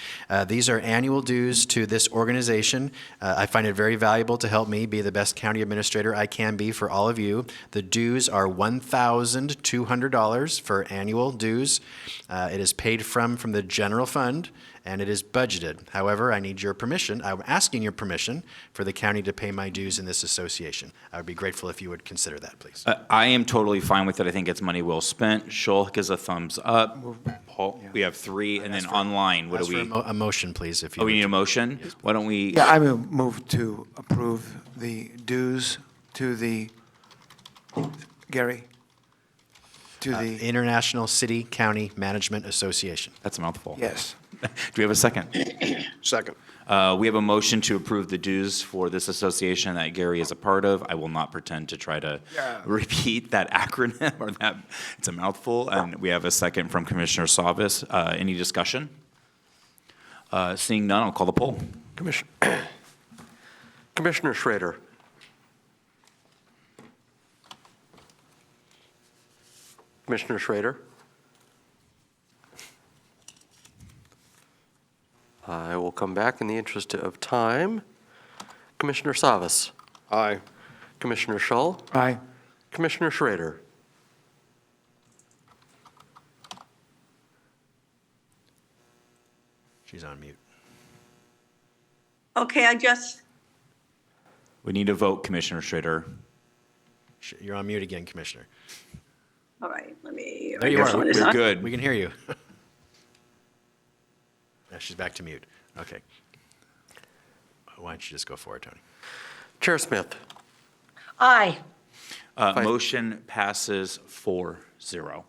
B: These are annual dues to this organization. I find it very valuable to help me be the best county administrator I can be for all of you. The dues are $1,200 for annual dues. It is paid from the general fund, and it is budgeted. However, I need your permission, I'm asking your permission for the county to pay my dues in this association. I would be grateful if you would consider that, please.
A: I am totally fine with it, I think it's money well spent. Schulk is a thumbs up. Paul, we have 3, and then online, what do
B: Ask for
A: we?
B: a motion, please, if you
A: Oh, we
B: would.
A: need a motion? Why don't we?
D: Yeah, I will move to approve the dues to the, Gary, to the,
B: International City County Management Association.
A: That's a mouthful.
D: yes.
A: Do we have a second?
F: Second.
A: We have a motion to approve the dues for this association that Gary is a part of. I will not pretend to try to repeat that acronym or that, it's a mouthful. And we have a second from Commissioner Savas. Any discussion? Seeing none, I'll call the poll.
E: Commissioner Schrader. Commissioner Schrader. I will come back in the interest of time. Commissioner Savas.
F: Aye.
E: Commissioner Schull.
D: Aye.
E: Commissioner Schrader.
B: She's on mute.
O: Okay,
A: We need to vote, Commissioner Schrader.
B: You're on mute again, Commissioner.
O: all right, let me.
B: There you are.
O: Microphone is
A: We're
O: on.
A: good.
B: We can hear you. Yeah, she's back to mute. Okay. Why don't you just go for it, Tony?
E: Chair Smith.
I: Aye.
A: Motion passes 4-0.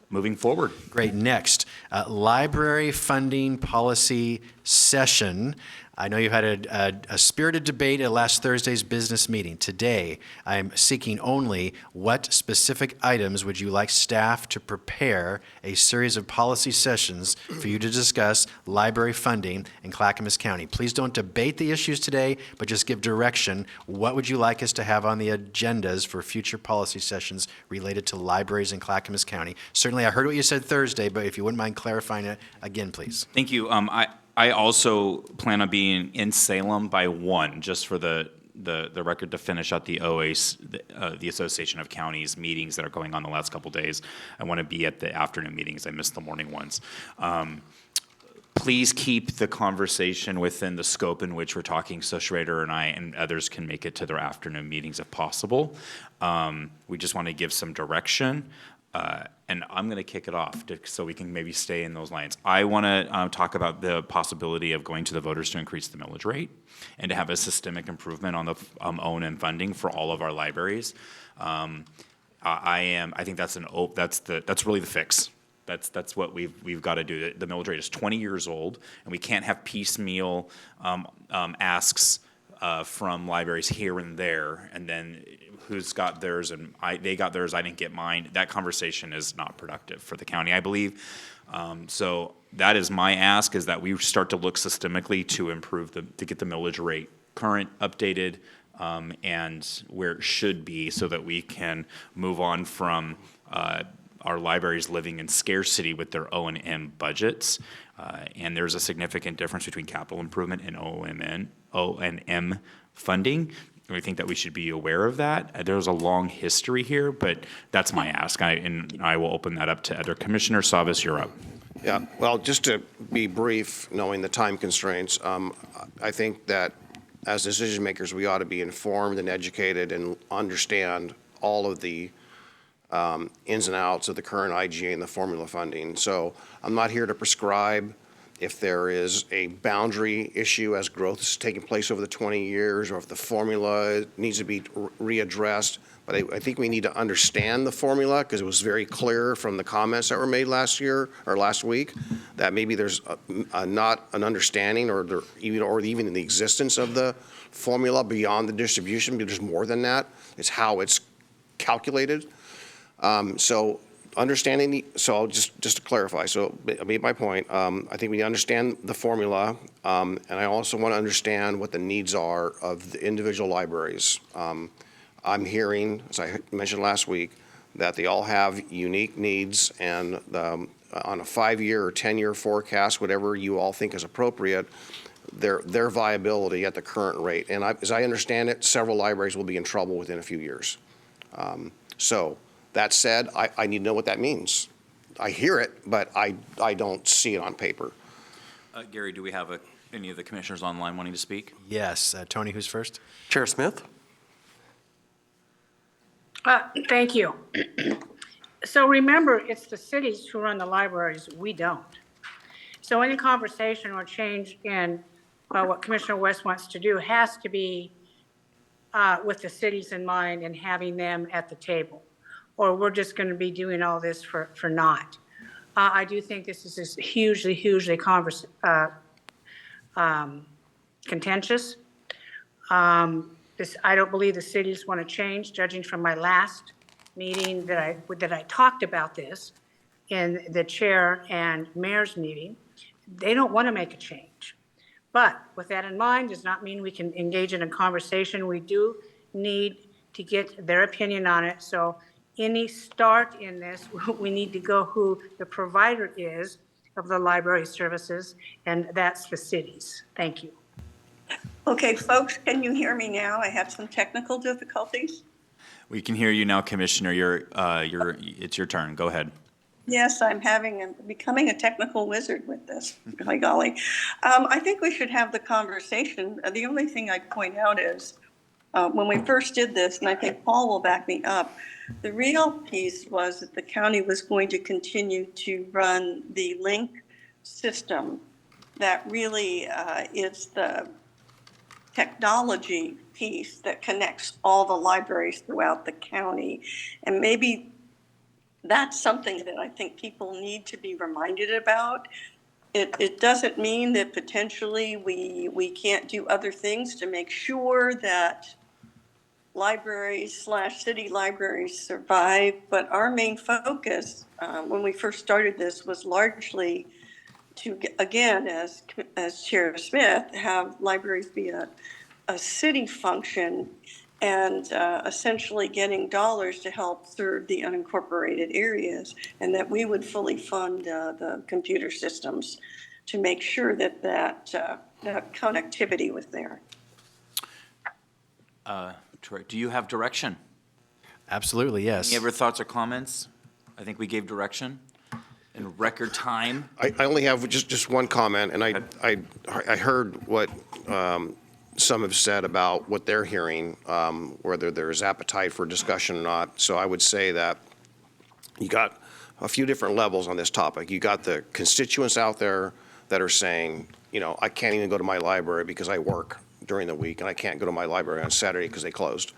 A: Moving forward.
B: Great. Next, library funding policy session. I know you had a spirited debate at last Thursday's business meeting. Today, I'm seeking only what specific items would you like staff to prepare a series of policy sessions for you to discuss library funding in Clackamas County. Please don't debate the issues today, but just give direction. What would you like us to have on the agendas for future policy sessions related to libraries in Clackamas County? Certainly, I heard what you said Thursday, but if you wouldn't mind clarifying it again, please.
A: Thank you. I also plan on being in Salem by 1, just for the record, to finish out the OACE, the Association of Counties meetings that are going on the last couple days. I want to be at the afternoon meetings. I missed the morning ones. Please keep the conversation within the scope in which we're talking, so Schrader and I and others can make it to their afternoon meetings if possible. We just want to give some direction. And I'm going to kick it off so we can maybe stay in those lines. I want to talk about the possibility of going to the voters to increase the millage rate and to have a systemic improvement on the O&M funding for all of our libraries. I think that's really the fix. That's what we've got to do. The millage rate is 20 years old, and we can't have piecemeal asks from libraries here and there, and then who's got theirs and they got theirs, I didn't get mine. That conversation is not productive for the county, I believe. So that is my ask, is that we start to look systemically to improve to get the millage rate current, updated, and where it should be, so that we can move on from our libraries living in scarcity with their O&M budgets. And there's a significant difference between capital improvement and O&M funding. And we think that we should be aware of that. There's a long history here, but that's my ask. And I will open that up to other commissioners. Savas, you're up.
F: Yeah, well, just to be brief, knowing the time constraints, I think that as decision makers, we ought to be informed and educated and understand all of the ins and outs of the current IGA and the formula funding. So I'm not here to prescribe if there is a boundary issue as growth is taking place over the 20 years, or if the formula needs to be readdressed. But I think we need to understand the formula, because it was very clear from the comments that were made last week that maybe there's not an understanding or even the existence of the formula beyond the distribution, but there's more than that. It's how it's calculated. So understanding so just to clarify, so I made my point. I think we understand the formula, and I also want to understand what the needs are of the individual libraries. I'm hearing, as I mentioned last week, that they all have unique needs, and on a 5-year or 10-year forecast, whatever you all think is appropriate, their viability at the current rate. And as I understand it, several libraries will be in trouble within a few years. So that said, I need to know what that means. I hear it, but I don't see it on paper.
A: Gary, do we have any of the commissioners online wanting to speak?
B: Yes. Tony, who's first?
E: Chair Smith?
I: Thank you. So remember, it's the cities who run the libraries, we don't. So any conversation or change in what Commissioner West wants to do has to be with the cities in mind and having them at the table, or we're just going to be doing all this for naught. I do think this is hugely contentious. I don't believe the cities want to change, judging from my last meeting that I talked about this in the chair and mayor's meeting. They don't want to make a change. But with that in mind, does not mean we can engage in a conversation. We do need to get their opinion on it. So any start in this, we need to go who the provider is of the library services, and that's the cities. Thank you.
O: Okay, folks, can you hear me now? I have some technical difficulties.
A: We can hear you now, Commissioner. It's your turn. Go ahead.
O: Yes, I'm becoming a technical wizard with this, by golly. I think we should have the conversation. The only thing I'd point out is when we first did this, and I think Paul will back me up, the real piece was that the county was going to continue to run the link system that really is the technology piece that connects all the libraries throughout the county. And maybe that's something that I think people need to be reminded about. It doesn't mean that potentially we can't do other things to make sure that libraries / city libraries survive, but our main focus when we first started this was largely to, again, as Chair Smith, have libraries be a city function and essentially getting dollars to help serve the unincorporated areas, and that we would fully fund the computer systems to make sure that connectivity was there.
A: Troy, do you have direction?
B: Absolutely, yes.
A: Any other thoughts or comments? I think we gave direction in record time.
F: I only have just one comment, and I heard what some have said about what they're hearing, whether there's appetite for discussion or not. So I would say that you got a few different levels on this topic. You got the constituents out there that are saying, I can't even go to my library because I work during the week, and I can't go to my library on Saturday because they closed.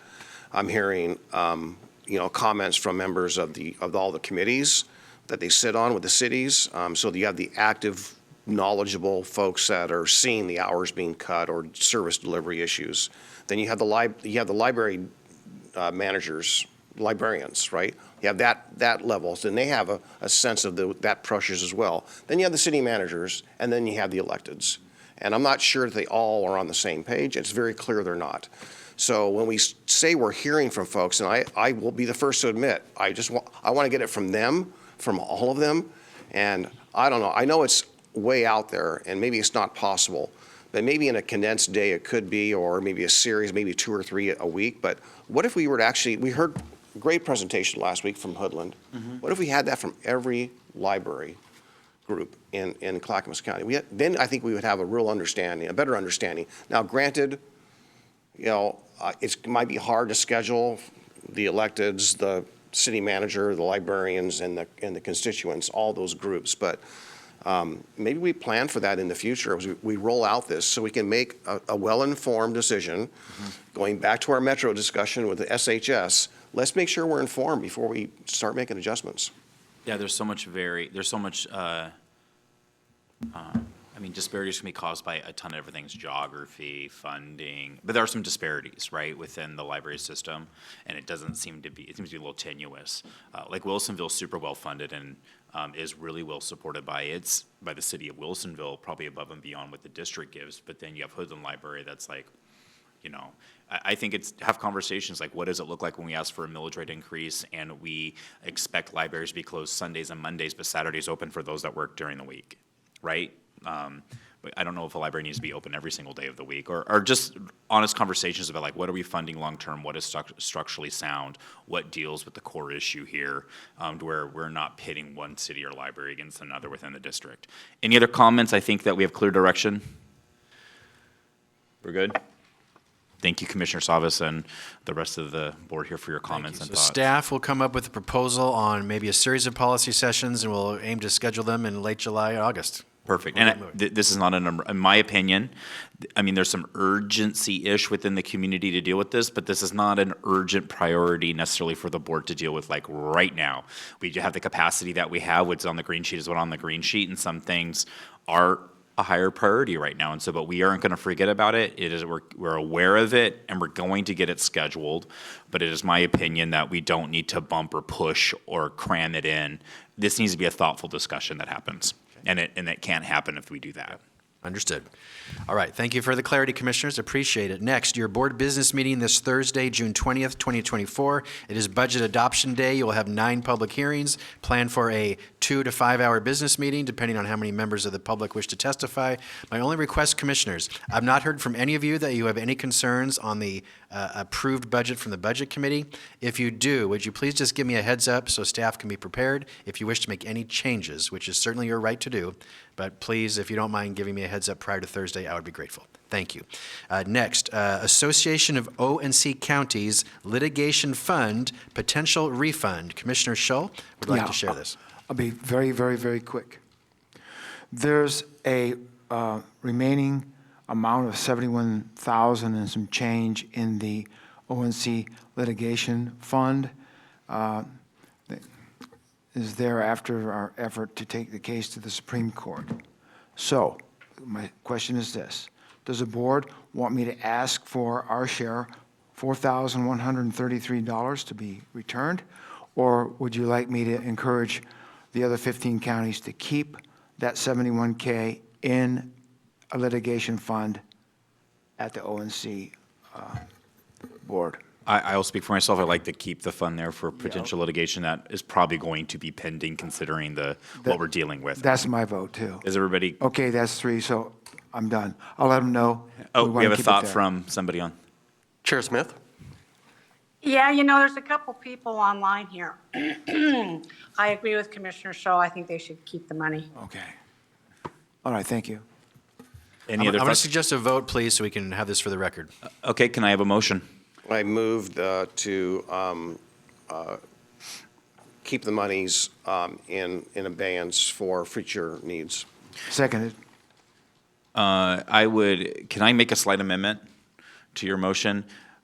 F: I'm hearing, comments from members of all the committees that they sit on with the cities. So you have the active, knowledgeable folks that are seeing the hours being cut or service delivery issues. Then you have the library managers, librarians, right? You have that level, so then they have a sense of that pressures as well. Then you have the city managers, and then you have the electeds. And I'm not sure that they all are on the same page. It's very clear they're not. So when we say we're hearing from folks, and I will be the first to admit, I want to get it from them, from all of them. And I don't know, I know it's way out there, and maybe it's not possible, but maybe in a condensed day it could be, or maybe a series, maybe 2 or 3 a week. But what if we were to actually, we heard a great presentation last week from Hoodland. What if we had that from every library group in Clackamas County? Then I think we would have a real understanding, a better understanding. Now, granted, you know, it might be hard to schedule the electeds, the city manager, the librarians, and the constituents, all those groups. But maybe we plan for that in the future as we roll out this, so we can make a well-informed decision. Going back to our Metro discussion with the SHS, let's make sure we're informed before we start making adjustments.
A: Yeah, there's so much I mean, disparities can be caused by a ton of different things, geography, funding, but there are some disparities, right, within the library system, and it seems to be a little tenuous. Like Wilsonville's super well funded and is really well supported by the city of Wilsonville, probably above and beyond what the district gives, but then you have Hoodland Library that's like, you know, I think have conversations like, what does it look like when we ask for a millage rate increase and we expect libraries to be closed Sundays and Mondays, but Saturdays open for those that work during the week, right? But I don't know if a library needs to be open every single day of the week, or just honest conversations about like, what are we funding long-term, what is structurally sound, what deals with the core issue here, to where we're not pitting one city or library against another within the district. Any other comments? I think that we have clear direction. We're good? Thank you, Commissioner Savas, and the rest of the board here for your comments and
B: So
A: thoughts.
B: staff will come up with a proposal on maybe a series of policy sessions, and we'll aim to schedule them in late July, August.
A: Perfect.
B: We'll
A: And
B: get moving.
A: this is not a number, in my opinion, I mean, there's some urgency-ish within the community to deal with this, but this is not an urgent priority necessarily for the board to deal with like right now. We have the capacity that we have, what's on the green sheet is what's on the green sheet, and some things are a higher priority right now. And so, but we aren't going to forget about it. We're aware of it, and we're going to get it scheduled. But it is my opinion that we don't need to bump or push or cram it in. This needs to be a thoughtful discussion that happens. And it can't happen if we do that.
B: Understood. All right, thank you for the clarity, Commissioners. Appreciate it. Next, your board business meeting this Thursday, June 20th, 2024. It is Budget Adoption Day. You will have 9 public hearings. Plan for a 2 to 5 hour business meeting, depending on how many members of the public wish to testify. My only request, Commissioners, I've not heard from any of you that you have any concerns on the approved budget from the Budget Committee. If you do, would you please just give me a heads up so staff can be prepared if you wish to make any changes, which is certainly your right to do. But please, if you don't mind giving me a heads up prior to Thursday, I would be grateful. Thank you. Next, Association of O&C Counties Litigation Fund Potential Refund. Commissioner Shull would like to share this.
D: I'll be very, very, very quick. There's a remaining amount of $71,000 and some change in the O&C litigation fund. Is there after our effort to take the case to the Supreme Court. So my question is this: does the board want me to ask for our share, $4,133, to be returned, or would you like me to encourage the other 15 counties to keep that $71K in a litigation fund at the O&C board?
A: I'll speak for myself. I'd like to keep the fund there for potential litigation that is probably going to be pending considering what we're dealing with.
D: That's my vote, too.
A: Is everybody?
D: Okay, that's 3, so I'm done. I'll let them know.
A: Oh,
D: We
A: we
D: wanna
A: have a
D: keep it
A: thought
D: there.
A: from somebody on.
E: Chair Smith?
I: Yeah, you know, there's a couple people online here. I agree with Commissioner Shaw. I think they should keep the money.
D: Okay. All right, thank you.
A: Any other
B: I'm going to
A: thoughts?
B: suggest a vote, please, so we can have this for the record.
A: Okay, can I have a motion?
F: I moved to keep the monies in abeyance for future needs.
D: Seconded.
A: Can I make a slight amendment to your motion?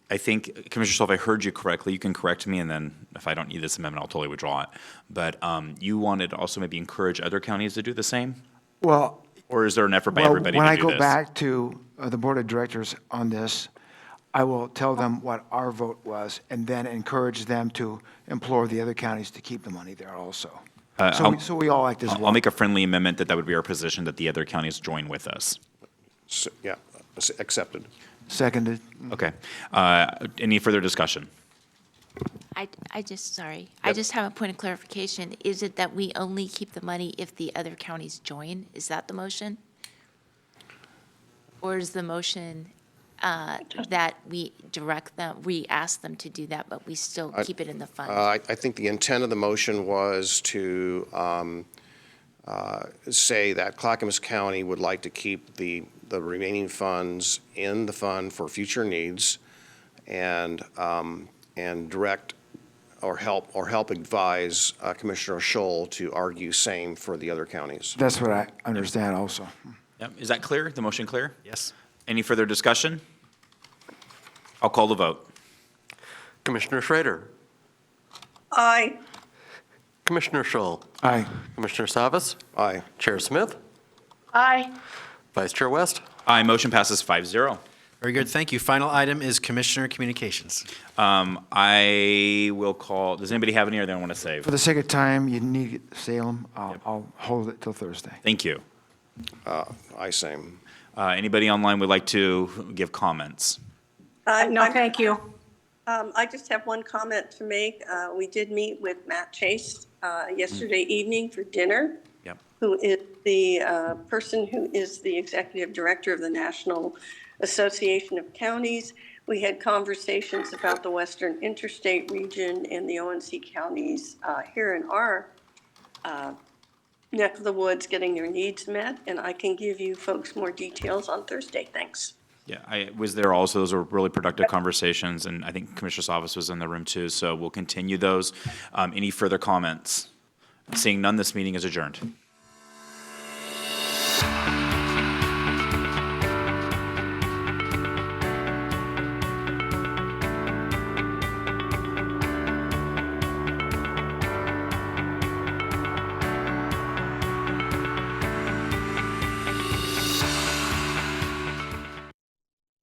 A: I think, Commissioner Stoll, if I heard you correctly, you can correct me, and then if I don't need this amendment, I'll totally withdraw it. But you wanted to also maybe encourage other counties to do the same?
D: Well,
A: Or is there an effort by
D: well,
A: everybody
D: when
A: to
D: I
A: do
D: go
A: this?
D: back to the Board of Directors on this, I will tell them what our vote was and then encourage them to implore the other counties to keep the money there also. So we all act as
A: I'll
D: one.
A: make a friendly amendment that would be our position, that the other counties join with us.
F: Yeah, accepted.
D: Seconded.
A: Okay. Any further discussion?
H: I just have a point of clarification. Is it that we only keep the money if the other counties join? Is that the motion? Or is the motion that we direct them, we ask them to do that, but we still keep it in the fund?
F: I think the intent of the motion was to say that Clackamas County would like to keep the remaining funds in the fund for future needs and direct or help advise Commissioner Scholl to argue same for the other counties.
D: That's what I understand also.
A: Yep. Is that clear? The motion clear?
B: Yes.
A: Any further discussion? I'll call the vote.
E: Commissioner Schrader,
O: Aye.
E: Commissioner Scholl,
D: Aye.
E: Commissioner Savas,
F: Aye.
E: Chair Smith,
I: Aye.
E: Vice Chair West.
A: Aye, motion passes 5-0.
B: Very good, thank you. Final item is Commissioner Communications.
A: I will call, does anybody have any or they want to save?
D: For the sake of time, you need Salem. I'll hold it till Thursday.
A: Thank you.
F: Aye, same.
A: Anybody online would like to give comments?
I: No, thank you.
O: I just have one comment to make. We did meet with Matt Chase yesterday evening for dinner.
A: Yep.
O: Who is the person who is the executive director of the National Association of Counties. We had conversations about the Western Interstate region and the ONC counties here in our neck of the woods getting their needs met, and I can give you folks more details on Thursday. Thanks.
A: Yeah, I was there also. Those were really productive conversations, and I think Commissioner's office was in the room too, so we'll continue those. Any further comments? Seeing none, this meeting is adjourned.